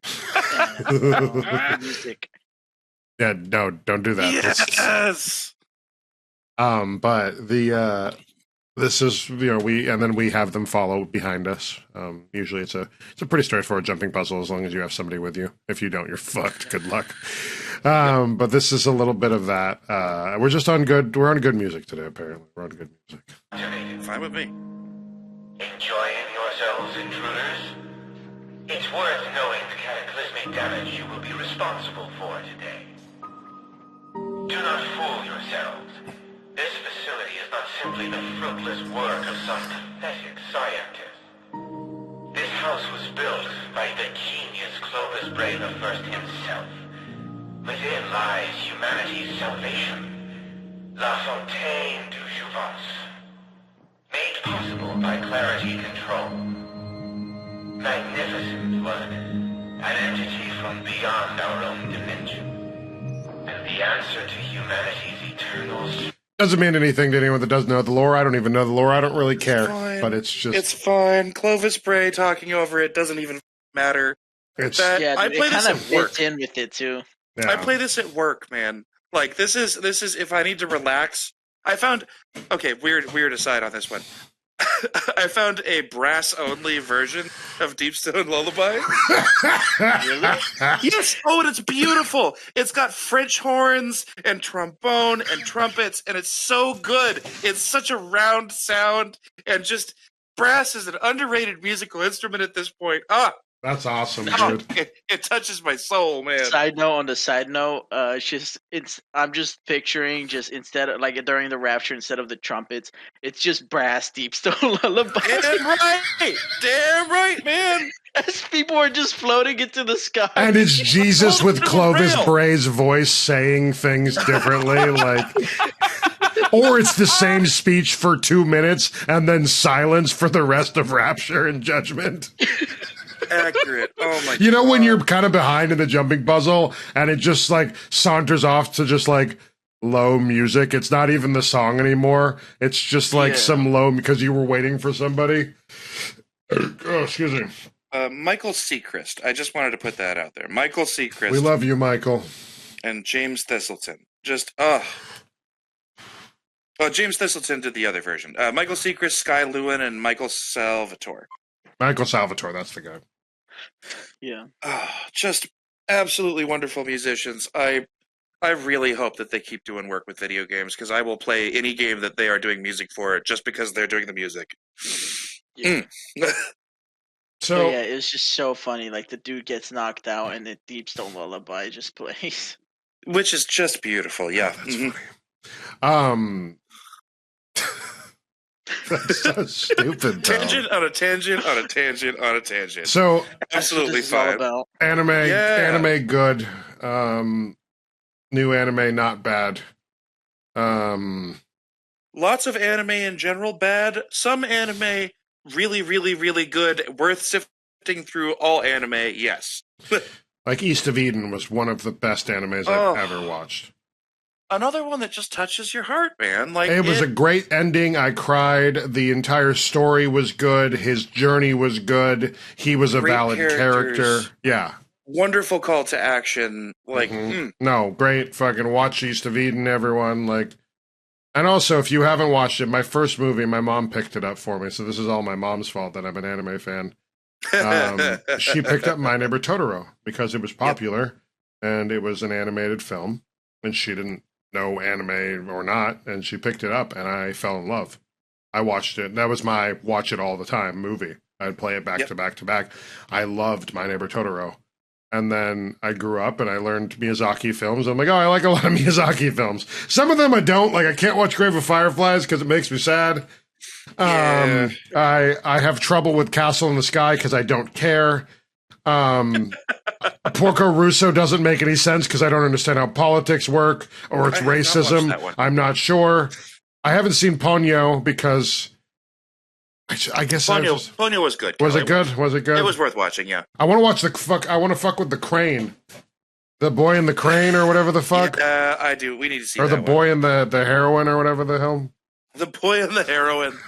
B: And, music.
A: Yeah, no, don't do that.
C: Yes.
A: But this is we have them follow behind us. Usually, it's a pretty straightforward jumping puzzle as long as you have somebody with you. If you don't, you're fucked. Good luck. But this is a little bit of that. We're on good music today, apparently. We're on good music.
C: Fine with me.
E: Enjoying yourselves, intruders? It's worth knowing the cataclysmic damage you will be responsible for today. Do not fool yourselves. This facility is not simply the fruitless work of some pathetic scientist. This house was built by the genius Clovis Bray I himself. Within lies humanity's salvation. La Fontaine du Jouvence. Made possible by clarity control. Magnificent, wasn't it? An entity from beyond our own dimension. And the answer to humanity's eternal...
A: Doesn't mean anything to anyone that does know the lore. I don't even know the lore. I don't really care. But it's
C: fine. Clovis Bray talking over it doesn't even matter.
B: I play this at work. In with it too.
C: Yeah. I play this at work, man. Like this is if I need to relax. I found weird aside on this one. I found a brass-only version of Deep Stone Lullaby.
B: Really?
C: Yes. Oh, and it's beautiful. It's got French horns and trombone and trumpets, and it's so good. It's such a round sound, and just brass is an underrated musical instrument at this point.
A: That's awesome, dude.
C: It touches my soul, man.
B: Side note, I'm just picturing instead of like during the rapture, instead of the trumpets, it's just brass Deep Stone Lullaby.
C: Damn right, man.
B: As people are just floating into the sky.
A: And it's Jesus with Clovis Bray's voice saying things differently, like Or it's the same speech for 2 minutes and then silence for the rest of Rapture and Judgment.
C: Accurate. Oh my god.
A: You know when you're kind of behind in the jumping puzzle and it just like saunters off to just like low music. It's not even the song anymore. It's just like some low because you were waiting for somebody. Oh, excuse me.
C: Michael Seacrest. I just wanted to put that out there. Michael Seacrest.
A: We love you, Michael.
C: And James Thistleton. Just, James Thistleton did the other version. Michael Seacrest, Sky Lewin, and Michael Salvatore.
A: Michael Salvatore, that's the guy.
B: Yeah.
C: Just absolutely wonderful musicians. I really hope that they keep doing work with video games, because I will play any game that they are doing music for just because they're doing the music.
B: Yeah.
A: So
B: yeah, it was just so funny. Like the dude gets knocked out and the Deep Stone Lullaby just plays.
C: Which is just beautiful, yeah.
A: That's funny. That's so stupid, though.
C: Tangent on a tangent on a tangent on a tangent.
A: So
C: absolutely fine.
A: Anime good. New anime not bad.
C: Lots of anime in general bad. Some anime really, really, really good. Worth sifting through. All anime, yes.
A: Like East of Eden was one of the best animes I've ever watched.
C: Another one that just touches your heart, man. Like
A: it was a great ending. I cried. The entire story was good. His journey was good. He was a valid character. Yeah.
C: Wonderful call to action. Like,
A: no, great. Fucking watch East of Eden, everyone. Like, and also, if you haven't watched it, my first movie, my mom picked it up for me. So this is all my mom's fault that I'm an anime fan. She picked up My Neighbor Totoro because it was popular and it was an animated film, and she didn't know anime or not, and she picked it up, and I fell in love. I watched it. That was my watch it all the time movie. I'd play it back to back to back. I loved My Neighbor Totoro. And then I grew up and I learned Miyazaki films. I'm like, oh, I like a lot of Miyazaki films. Some of them I don't. Like, I can't watch Grave of Fireflies because it makes me sad. I have trouble with Castle in the Sky because I don't care. Porco Russo doesn't make any sense because I don't understand how politics work or it's racism. I'm not sure. I haven't seen Ponyo because I guess
C: Ponyo was good.
A: Was it good? Was it good?
C: It was worth watching. Yeah.
A: I want to watch I want to fuck with the crane, the boy in the crane or whatever the fuck.
C: I do. We need to see.
A: Or the boy in the heroine or whatever the hell.
C: The boy in the heroine.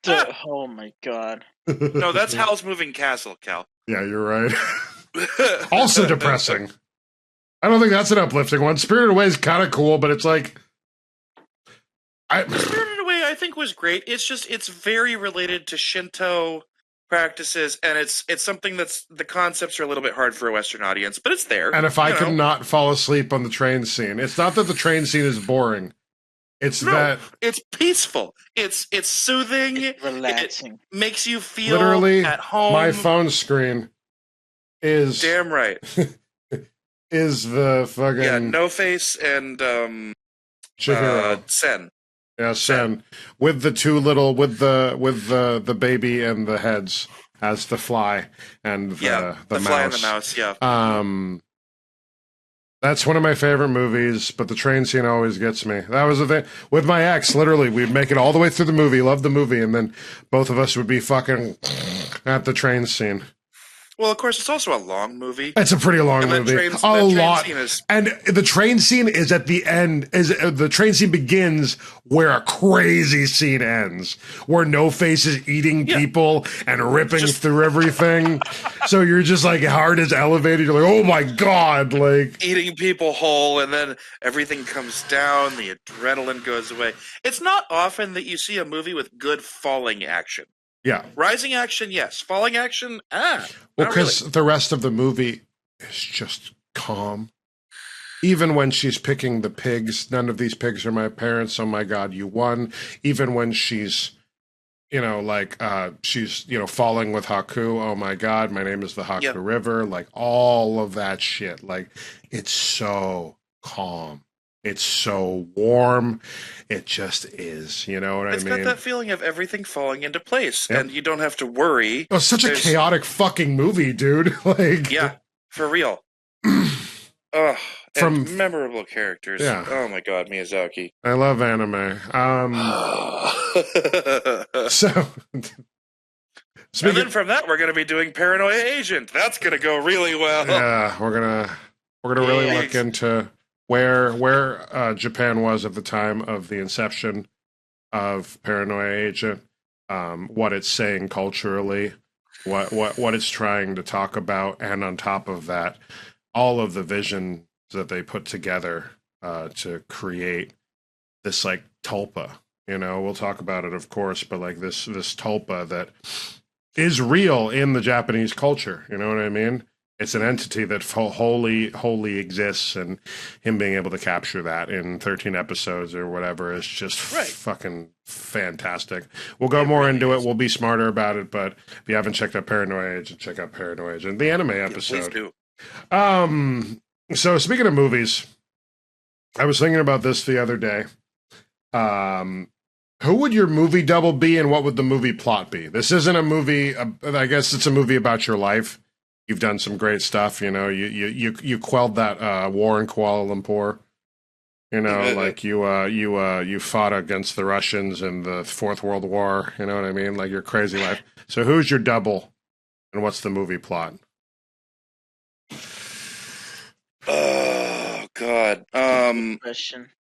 B: Oh my god.
C: No, that's Howl's Moving Castle, Cal.
A: Yeah, you're right. Also depressing. I don't think that's an uplifting one. Spirited Away is kind of cool, but it's like
C: Spirited Away I think was great. It's very related to Shinto practices, and it's something that's the concepts are a little bit hard for a Western audience, but it's there.
A: And if I could not fall asleep on the train scene, it's not that the train scene is boring. It's that
C: it's peaceful. It's soothing.
B: It's relaxing.
C: It makes you feel
A: literally
C: at home.
A: My phone screen is
C: damn right.
A: Is the fucking
C: No Face and
A: Chihiro.
C: Sen.
A: Yeah, Sen. With the two little with the baby and the heads as the fly and the mouse.
C: Fly and the mouse, yeah.
A: That's one of my favorite movies, but the train scene always gets me. That was the thing. With my ex, literally, we'd make it all the way through the movie, love the movie, and then both of us would be fucking at the train scene.
C: Well, of course, it's also a long movie.
A: It's a pretty long movie. A lot. And the train scene is at the end. The train scene begins where a crazy scene ends, where No Face is eating people and ripping through everything. So you're just like, heart is elevated. You're like, oh my God. Like
C: eating people whole, and then everything comes down. The adrenaline goes away. It's not often that you see a movie with good falling action.
A: Yeah.
C: Rising action, yes. Falling action,
A: well, because the rest of the movie is just calm. Even when she's picking the pigs, none of these pigs are my parents. Oh my God, you won. Even when she's, she's, falling with Haku. Oh my God, my name is the Haku River. Like all of that shit. Like it's so calm. It's so warm. It just is. You know what I mean?
C: It's got that feeling of everything falling into place, and you don't have to worry.
A: It was such a chaotic fucking movie, dude. Like,
C: yeah, for real. Oh, and memorable characters.
A: Yeah.
C: Oh my God, Miyazaki.
A: I love anime. So,
C: and then from that, we're going to be doing Paranoia Agent. That's going to go really well.
A: Yeah, we're gonna really look into where Japan was at the time of the inception of Paranoia Agent, what it's saying culturally, what it's trying to talk about, and on top of that, all of the vision that they put together to create this like tulpa. You know, we'll talk about it, of course, but like this tulpa that is real in the Japanese culture. You know what I mean? It's an entity that wholly exists, and him being able to capture that in 13 episodes or whatever is just fucking fantastic. We'll go more into it. We'll be smarter about it, but if you haven't checked out Paranoia Agent, check out Paranoia Agent, the anime episode.
C: Please do.
A: So speaking of movies, I was thinking about this the other day. Who would your movie double be, and what would the movie plot be? This isn't a movie. I guess it's a movie about your life. You've done some great stuff. You know, you quelled that war in Kuala Lumpur. You know, like you fought against the Russians in the Fourth World War. You know what I mean? Like your crazy life. So who's your double, and what's the movie plot?
C: Oh God.
B: Question.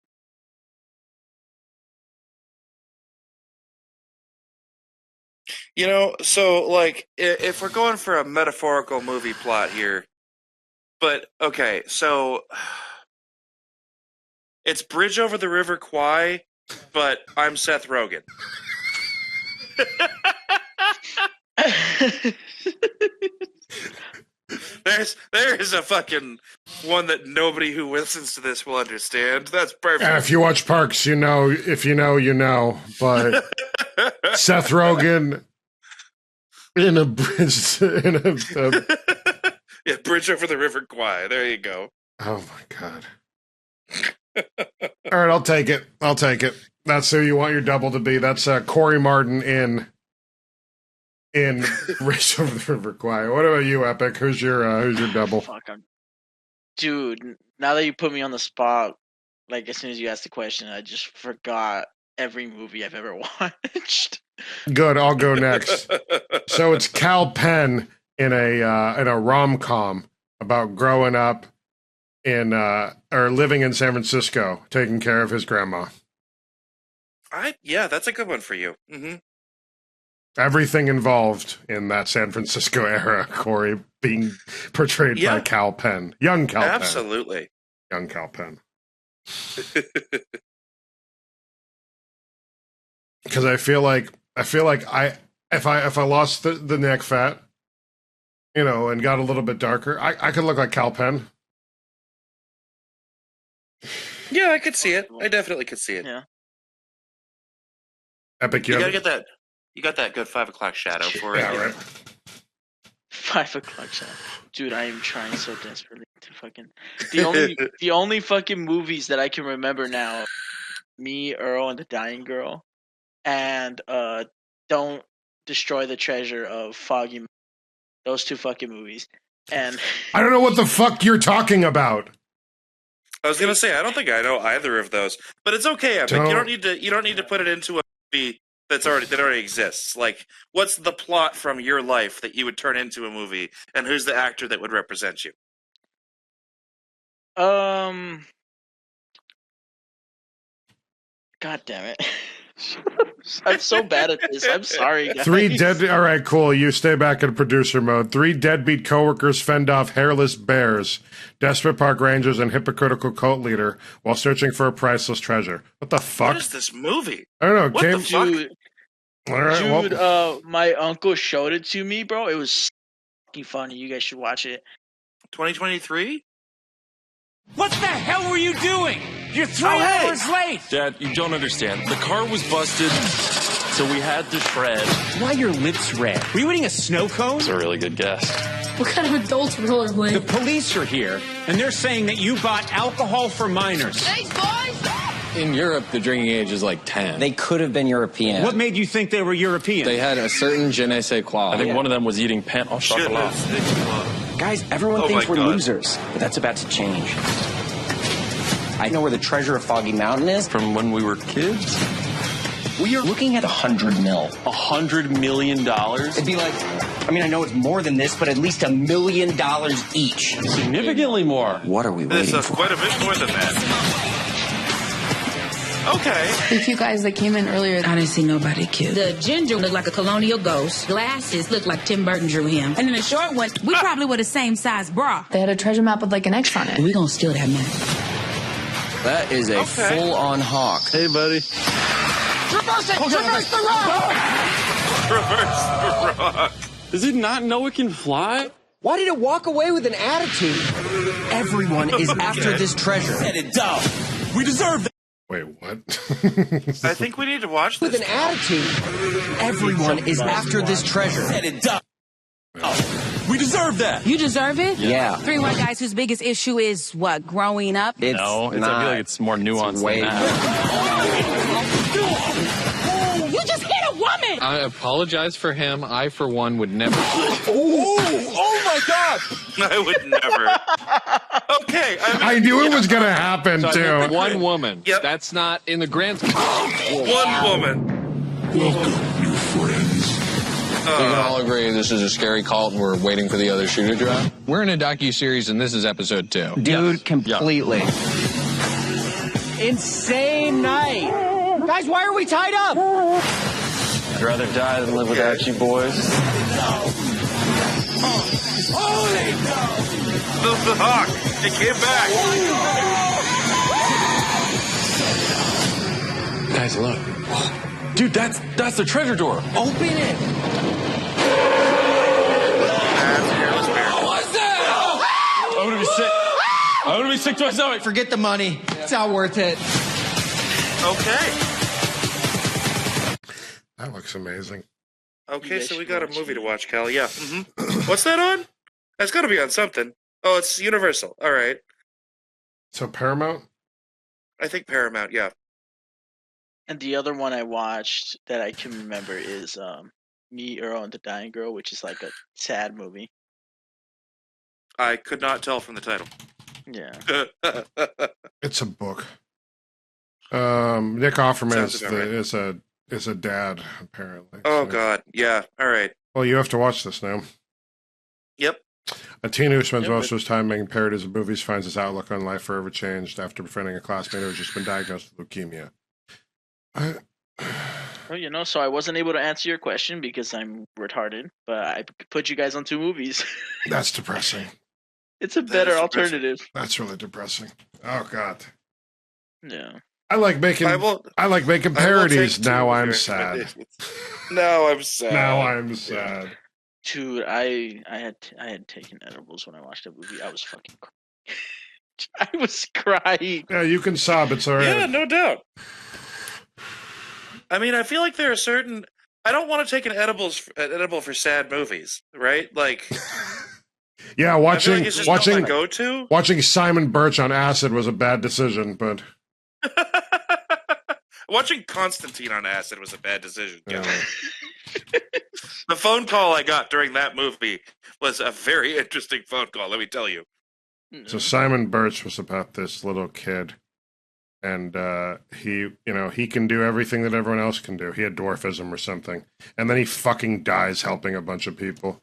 C: You know, so, like, if we're going for a metaphorical movie plot here, but, okay, so, it's Bridge Over the River Kwai, but I'm Seth Rogen. There is a fucking one that nobody who listens to this will understand. That's perfect.
A: Yeah, if you watch Parks, you know. If you know, you know. But Seth Rogen in a bridge,
C: yeah, Bridge Over the River Kwai. There you go.
A: Oh my God! All right, I'll take it. That's who you want your double to be. That's Corey Martin in Bridge Over the River Kwai. What about you, Epic? Who's your double?
B: Dude, now that you put me on the spot, like as soon as you asked the question, I just forgot every movie I've ever watched.
A: Good, I'll go next. So it's Cal Penn in a rom-com about growing up or living in San Francisco, taking care of his grandma.
C: Yeah, that's a good one for you. Mm-hmm.
A: Everything involved in that San Francisco era, Corey, being portrayed by Cal Penn. Young Cal Penn.
C: Absolutely.
A: Young Cal Penn. Because I feel like if I lost the neck fat, you know, and got a little bit darker, I could look like Cal Penn.
C: Yeah, I could see it. I definitely could see it.
B: Yeah.
A: Epic,
C: you gotta get that. You got that good 5 o'clock shadow for it.
A: Yeah, right.
B: 5 o'clock shadow, dude. I am trying so desperately to fucking the only fucking movies that I can remember now. Me, Earl, and the Dying Girl, and Don't Destroy the Treasure of Foggy. Those two fucking movies. And
A: I don't know what the fuck you're talking about.
C: I was gonna say I don't think I know either of those, but it's okay, Epic. You don't need to put it into a movie that already exists. Like, what's the plot from your life that you would turn into a movie, and who's the actor that would represent you?
B: God damn it. I'm so bad at this. I'm sorry, guys.
A: All right, cool. You stay back in producer mode. 3 deadbeat coworkers fend off hairless bears, desperate park rangers, and hypocritical cult leader while searching for a priceless treasure. What the fuck?
C: What is this movie?
A: I don't know.
C: What the fuck?
B: Dude,
A: all right,
B: dude, my uncle showed it to me, bro. It was fucking funny. You guys should watch it.
C: 2023?
F: What the hell were you doing? You're 3 hours late!
G: Dad, you don't understand. The car was busted, so we had to shred.
F: Why are your lips red? Were you eating a snow cone?
G: It's a really good guess.
H: What kind of adult rollerblade?
F: The police are here, and they're saying that you bought alcohol for minors.
H: Thanks, boys!
G: In Europe, the drinking age is like 10.
I: They could have been European.
F: What made you think they were European?
G: They had a certain je ne sais quoi. I think one of them was eating pain au chocolat.
I: Guys, everyone thinks we're losers, but that's about to change. I know where the treasure of Foggy Mountain is.
G: From when we were kids?
I: We are looking at $100 million.
G: $100 million?
I: It'd be like, I mean, I know it's more than this, but at least $1 million each.
G: Significantly more.
I: What are we waiting for?
C: This is quite a bit more than that. Okay.
H: The few guys that came in earlier,
J: I didn't see nobody killed.
K: The ginger looked like a colonial ghost. Glasses looked like Tim Burton drew him. And then the short one, we probably were the same size bra.
H: they had a treasure map with like an X on it.
K: We gonna steal that map.
I: That is a full-on hawk.
G: Hey, buddy.
F: Reverse it! Reverse the rock!
C: Reverse the rock.
G: Does it not know it can fly?
I: Why did it walk away with an attitude? Everyone is after this treasure.
F: Set it down. We deserve that.
A: Wait, what?
C: I think we need to watch this.
I: With an attitude. Everyone is after this treasure.
F: Set it down. We deserve that.
K: You deserve it?
I: Yeah.
K: 3 white guys whose biggest issue is, what, growing up?
I: It's
G: No, I
I: not.
G: feel like it's more nuanced
I: way
G: than that.
K: You just hit a woman!
L: I apologize for him. I, for one, would never.
F: Oh my God!
C: I would never. Okay.
A: I knew it was going to happen,
L: So I
A: too.
L: think one woman.
C: Yep.
L: That's not in the grand.
C: One woman.
E: Welcome, new friends.
L: We can all agree this is a scary cult and we're waiting for the other shoe to drop. We're in a docu-series and this is episode 2.
I: Dude, completely. Insane night. Guys, why are we tied up?
G: I'd rather die than live without you boys.
C: The hawk. It came back.
G: Guys, look. Dude, that's the treasure door.
I: Open it.
F: What's that?
G: I'm gonna be sick. I'm gonna be sick to my stomach.
I: Forget the money. It's not worth it.
C: Okay.
A: That looks amazing.
C: Okay, so we got a movie to watch, Cal. Yeah. What's that on? That's got to be on something. Oh, it's Universal. All right.
A: So Paramount?
C: I think Paramount, yeah.
B: And the other one I watched that I can remember is Me, Earl, and the Dying Girl, which is like a sad movie.
C: I could not tell from the title.
B: Yeah.
A: It's a book. Nick Offerman
C: Sounds about
A: is a dad, apparently.
C: Oh,
A: So-
C: God. Yeah. All right.
A: Well, you have to watch this now.
C: Yep.
A: A teen who spends most of his time making parodies of movies finds his outlook on life forever changed after befriending a classmate who has just been diagnosed with leukemia.
B: Well, so I wasn't able to answer your question because I'm retarded, but I put you guys on 2 movies.
A: That's depressing.
B: It's a better alternative.
A: That's really depressing. Oh, God.
B: Yeah.
A: I like making parodies. Now I'm sad.
C: Now I'm sad.
A: Now I'm sad.
B: Dude, I had taken edibles when I watched that movie. I was fucking crying. I was crying.
A: Yeah, you can sob. It's all right.
C: Yeah, no doubt. I mean, I feel like there are certain. I don't want to take an edible for sad movies, right? Like,
A: yeah,
C: I feel like it's just not my go-to.
A: Watching Simon Birch on acid was a bad decision, but
C: watching Constantine on acid was a bad decision.
A: Yeah.
C: The phone call I got during that movie was a very interesting phone call. Let me tell you.
A: So Simon Birch was about this little kid, and he can do everything that everyone else can do. He had dwarfism or something, and then he fucking dies helping a bunch of people.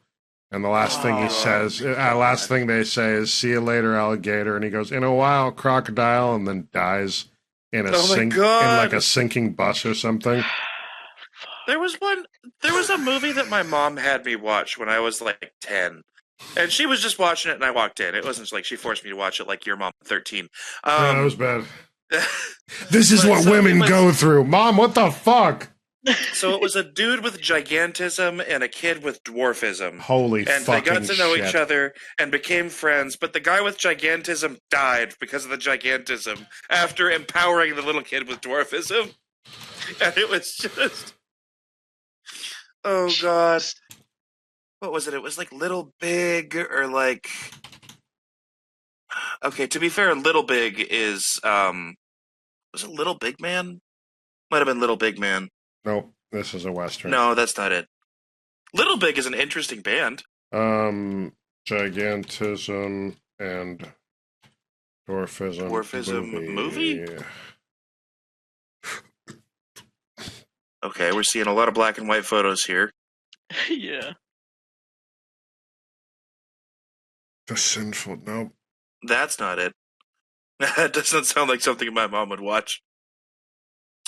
A: And the last thing he says, last thing they say is "See you later, alligator," and he goes, "In a while, crocodile," and then dies in a sinking bus or something.
C: There was a movie that my mom had me watch when I was like 10. And she was just watching it and I walked in. It wasn't like she forced me to watch it like your mom at 13.
A: That was bad. This is what women go through. Mom, what the fuck?
C: So it was a dude with gigantism and a kid with dwarfism.
A: Holy
C: and
A: fucking
C: they got to know
A: shit.
C: each other and became friends, but the guy with gigantism died because of the gigantism after empowering the little kid with dwarfism. And it was just... Oh, God. What was it? It was like Little Big or like... Okay, to be fair, Little Big is... Was it Little Big Man? Might have been Little Big Man.
A: Nope, this is a Western.
C: No, that's not it. Little Big is an interesting band.
A: Gigantism and Dwarfism
C: movie? Okay, we're seeing a lot of black and white photos here.
B: Yeah.
A: The Sinful. Nope.
C: That's not it. That doesn't sound like something my mom would watch.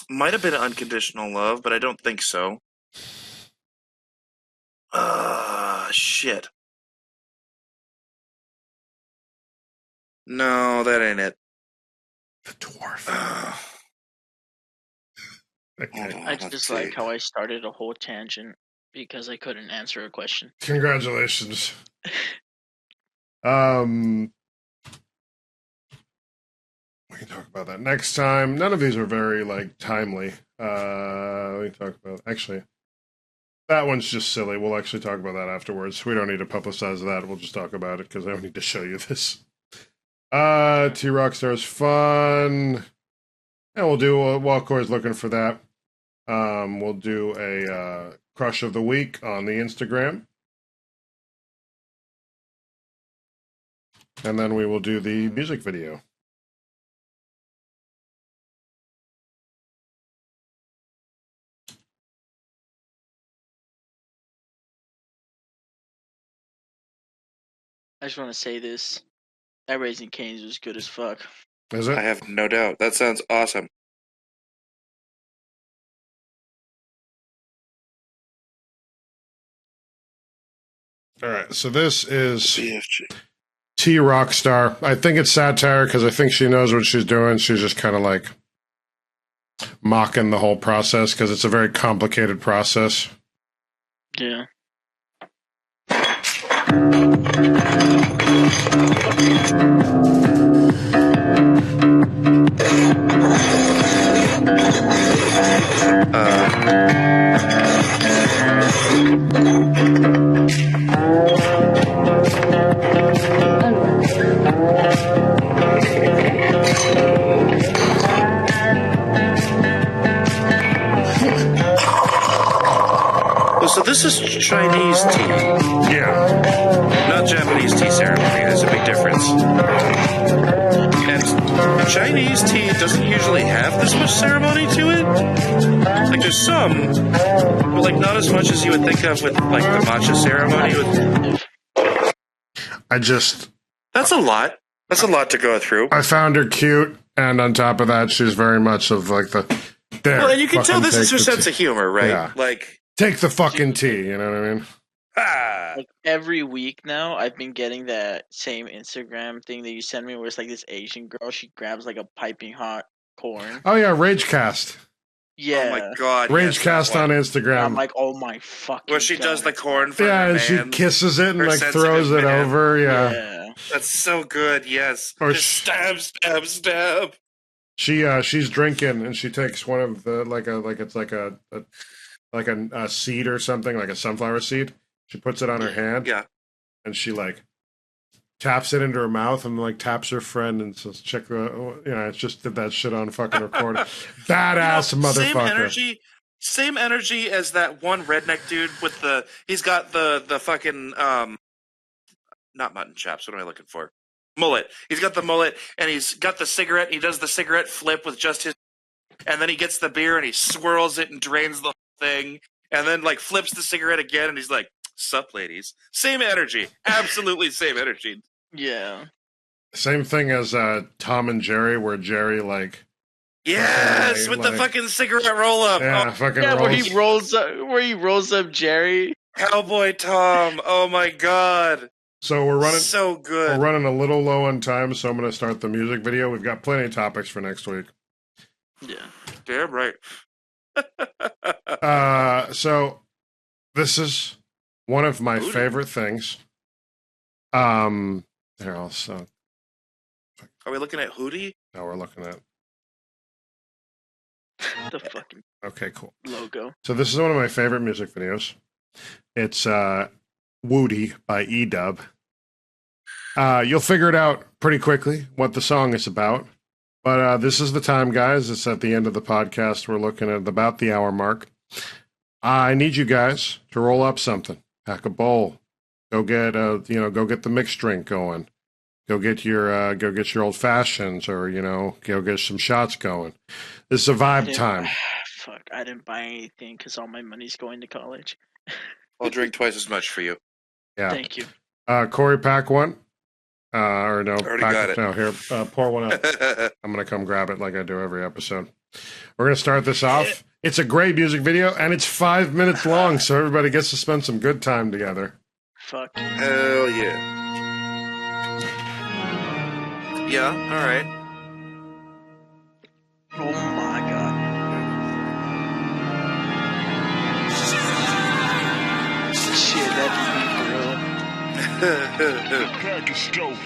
C: Might have been Unconditional Love, but I don't think so. Shit. No, that ain't it.
A: The Dwarf.
B: Okay. I just like how I started a whole tangent because I couldn't answer a question.
A: Congratulations. We can talk about that next time. None of these are very timely. We talk about actually. That one's just silly. We'll actually talk about that afterwards. We don't need to publicize that. We'll just talk about it because I don't need to show you this. T-Rockstar's fun. And we'll do, while Corey's looking for that, we'll do a crush of the week on the Instagram. And then we will do the music video.
B: I just want to say this. That Raising Cane's was good as fuck.
A: Is it?
C: I have no doubt. That sounds awesome.
A: All right, so this is T Rockstar. I think it's satire because I think she knows what she's doing. She's just kind of like mocking the whole process because it's a very complicated process.
B: Yeah.
C: So this is Chinese tea.
A: Yeah.
C: Not Japanese tea ceremony. There's a big difference. And Chinese tea doesn't usually have this much ceremony to it. Like there's some, but like not as much as you would think of with like the matcha ceremony. That's a lot. That's a lot to go through.
A: I found her cute, and on top of that, she's very much of like the.
C: Well, and you can tell this is her sense of humor, right?
A: Yeah.
C: Like.
A: Take the fucking tea, you know what I mean?
B: Like every week now, I've been getting that same Instagram thing that you sent me where it's like this Asian girl, she grabs like a piping hot corn.
A: Oh, yeah, Ragecast.
B: Yeah.
C: Oh, my God.
A: Ragecast on Instagram.
B: I'm like, oh, my fucking
C: Where she does the corn for
A: yeah,
C: her
A: and she kisses it and like throws it over, yeah.
C: That's so good, yes.
A: Or
C: just stab, stab, stab.
A: She's drinking and she takes one of the, like a seed or something, like a sunflower seed. She puts it on her hand.
C: Yeah.
A: And she like taps it into her mouth and like taps her friend and says, check the, I just did that shit on fucking recording. Badass motherfucker.
C: Same energy as that one redneck dude with he's got the fucking, not mutton chops. What am I looking for? Mullet. He's got the mullet and he's got the cigarette. He does the cigarette flip with just his, and then he gets the beer and he swirls it and drains the thing and then like flips the cigarette again and he's like, sup ladies. Same energy. Absolutely same energy.
B: Yeah.
A: Same thing as Tom and Jerry, where Jerry like
C: yes, with the fucking cigarette roll up.
A: Yeah,
B: where he rolls up Jerry.
C: Cowboy Tom. Oh my god.
A: So we're running
C: so good.
A: We're running a little low on time, so I'm gonna start the music video. We've got plenty of topics for next week.
B: Yeah.
C: Damn right.
A: So this is one of my favorite things. There also.
C: Are we looking at Hootie?
A: No, we're looking at
B: the fucking
A: okay, cool
B: logo.
A: So this is one of my favorite music videos. It's Woody by E-Dub. You'll figure it out pretty quickly what the song is about. But this is the time, guys. It's at the end of the podcast. We're looking at about the hour mark. I need you guys to roll up something. Pack a bowl, Go get go get the mixed drink going. Go get your old fashions, or go get some shots going. This is a vibe time.
B: Fuck, I didn't buy anything because all my money's going to college.
C: I'll drink twice as much for you.
A: Yeah.
B: Thank you.
A: Corey, pack one. Or no,
C: already got it.
A: No, here, pour one out. I'm gonna come grab it like I do every episode. We're gonna start this off. It's a great music video, and it's 5 minutes long, so everybody gets to spend some good time together.
B: Fuck.
C: Hell yeah. Yeah, alright.
B: Oh my god. Shit, that's me, bro.
F: Package dope.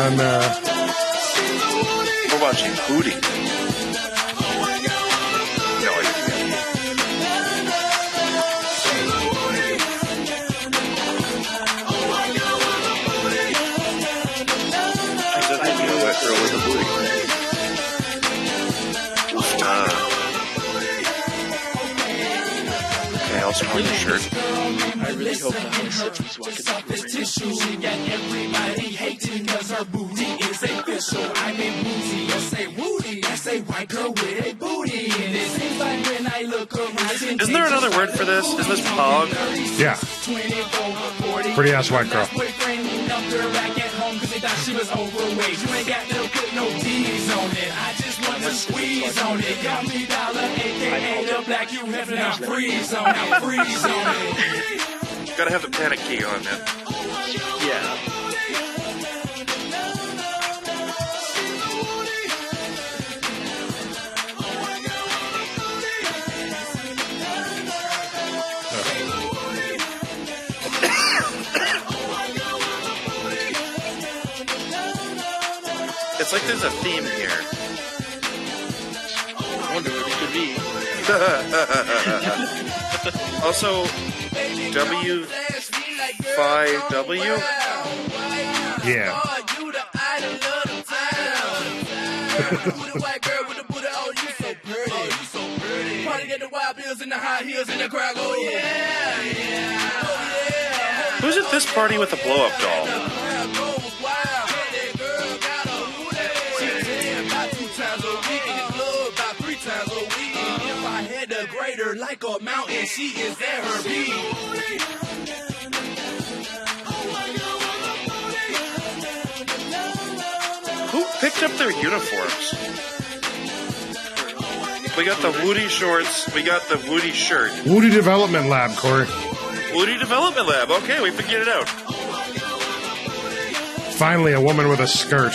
A: Na.
C: We're watching Hootie. No idea. I know that girl with the booty. Okay, I'll smell your shirt.
B: I really hope that my sister's walking up right now.
F: She got everybody hating because her booty is official. I mean booty, you say woody. I say white girl with a booty. And it seems like when I look around.
C: Isn't there another word for this? Isn't this pog?
A: Yeah. Pretty ass white girl.
F: She was overweight. You ain't got no good, no D's on it. I just want to squeeze on it. Got me dollar, aka the black you have now freeze on it. Freeze on it.
C: Gotta have the panic key on, man.
B: Yeah.
C: It's like there's a theme here.
B: I wonder what it could be.
C: Also, W5W?
A: Yeah.
C: Who's at this party with a blow-up doll?
F: Like a mountain, she is at her peak.
C: Who picked up their uniforms? We got the Woody shorts, we got the Woody shirt.
A: Woody Development Lab, Corey.
C: Woody Development Lab, okay, we figured it out.
A: Finally, a woman with a skirt.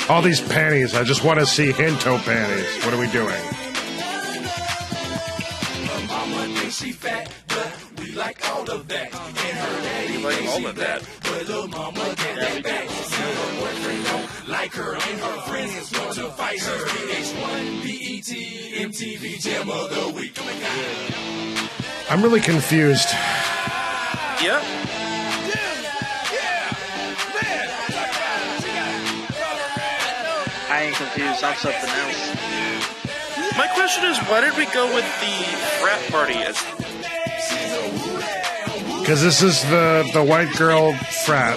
A: All these panties, I just want to see Hinto panties. What are we doing?
F: Mama thinks she fat, but we like all of that. And her daddy
C: like all of that.
F: But little mama get that back. See her boyfriend don't like her, and her friends want to fight her. VH1, BET, MTV Jam of the Week.
A: I'm really confused.
C: Yep.
B: I ain't confused. I'm something else.
C: My question is, why did we go with the frat party as...
A: Because this is the white girl frat,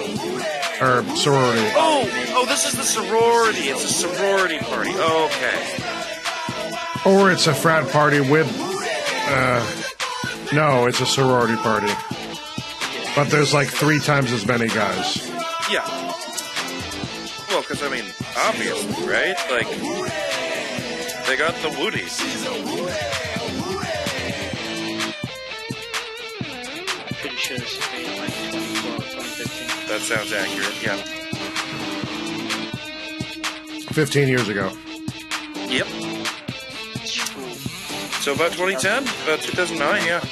A: or sorority.
C: Oh, this is the sorority. It's a sorority party. Oh, okay.
A: Or it's a frat party with... no, it's a sorority party. But there's like 3 times as many guys.
C: Yeah. Well, because, I mean, obviously, right? Like, they got the Woodies.
B: Pretty sure this is made in like 2012, 2015.
C: That sounds accurate, yeah.
A: 15 years ago.
C: Yep. So about 2010? About 2009, yeah.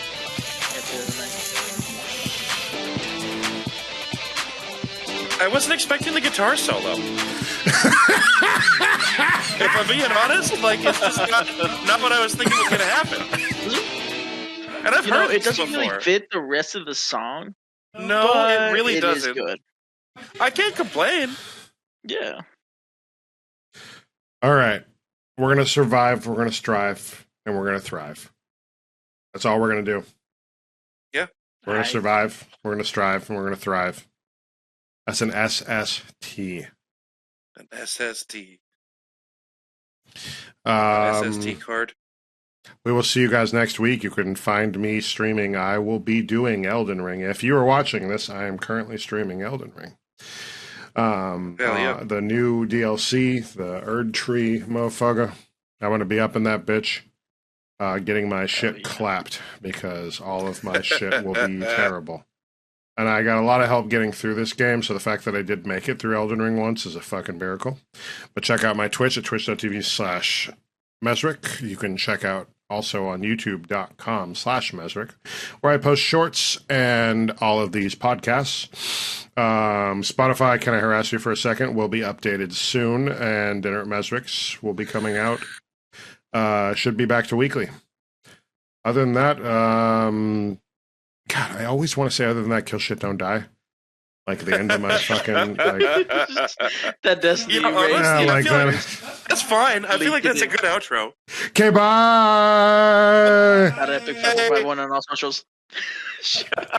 C: I wasn't expecting the guitar solo. If I'm being honest, like it's just not what I was thinking was going to happen. And I've heard
B: it doesn't
C: before.
B: really fit the rest of the song.
C: No, it really doesn't.
B: It is good.
C: I can't complain.
B: Yeah.
A: All right. We're going to survive, we're going to strive, and we're going to thrive. That's all we're going to do.
C: Yeah.
A: We're going to survive, we're going to strive, and we're going to thrive. That's an SST.
C: An SST.
A: SST
C: card.
A: We will see you guys next week. You can find me streaming. I will be doing Elden Ring. If you are watching this, I am currently streaming Elden Ring. The new DLC, the Erd Tree motherfucker. I want to be up in that bitch, getting my shit clapped because all of my shit will be terrible. And I got a lot of help getting through this game, so the fact that I did make it through Elden Ring once is a fucking miracle. But check out my Twitch at twitch.tv/Mezrec. You can check out also on youtube.com/Mezrec, where I post shorts and all of these podcasts. Spotify, Can I Harass You for a Second, will be updated soon, and Dinner at Mezrec's will be coming out. Should be back to weekly. Other than that, God, I always want to say other than that, kill shit, don't die. Like the end of my fucking
B: that Destiny
C: race. Yeah,
A: like that.
C: That's fine. I feel like that's a good outro.
A: Okay, bye.
B: That epic 451 on all socials.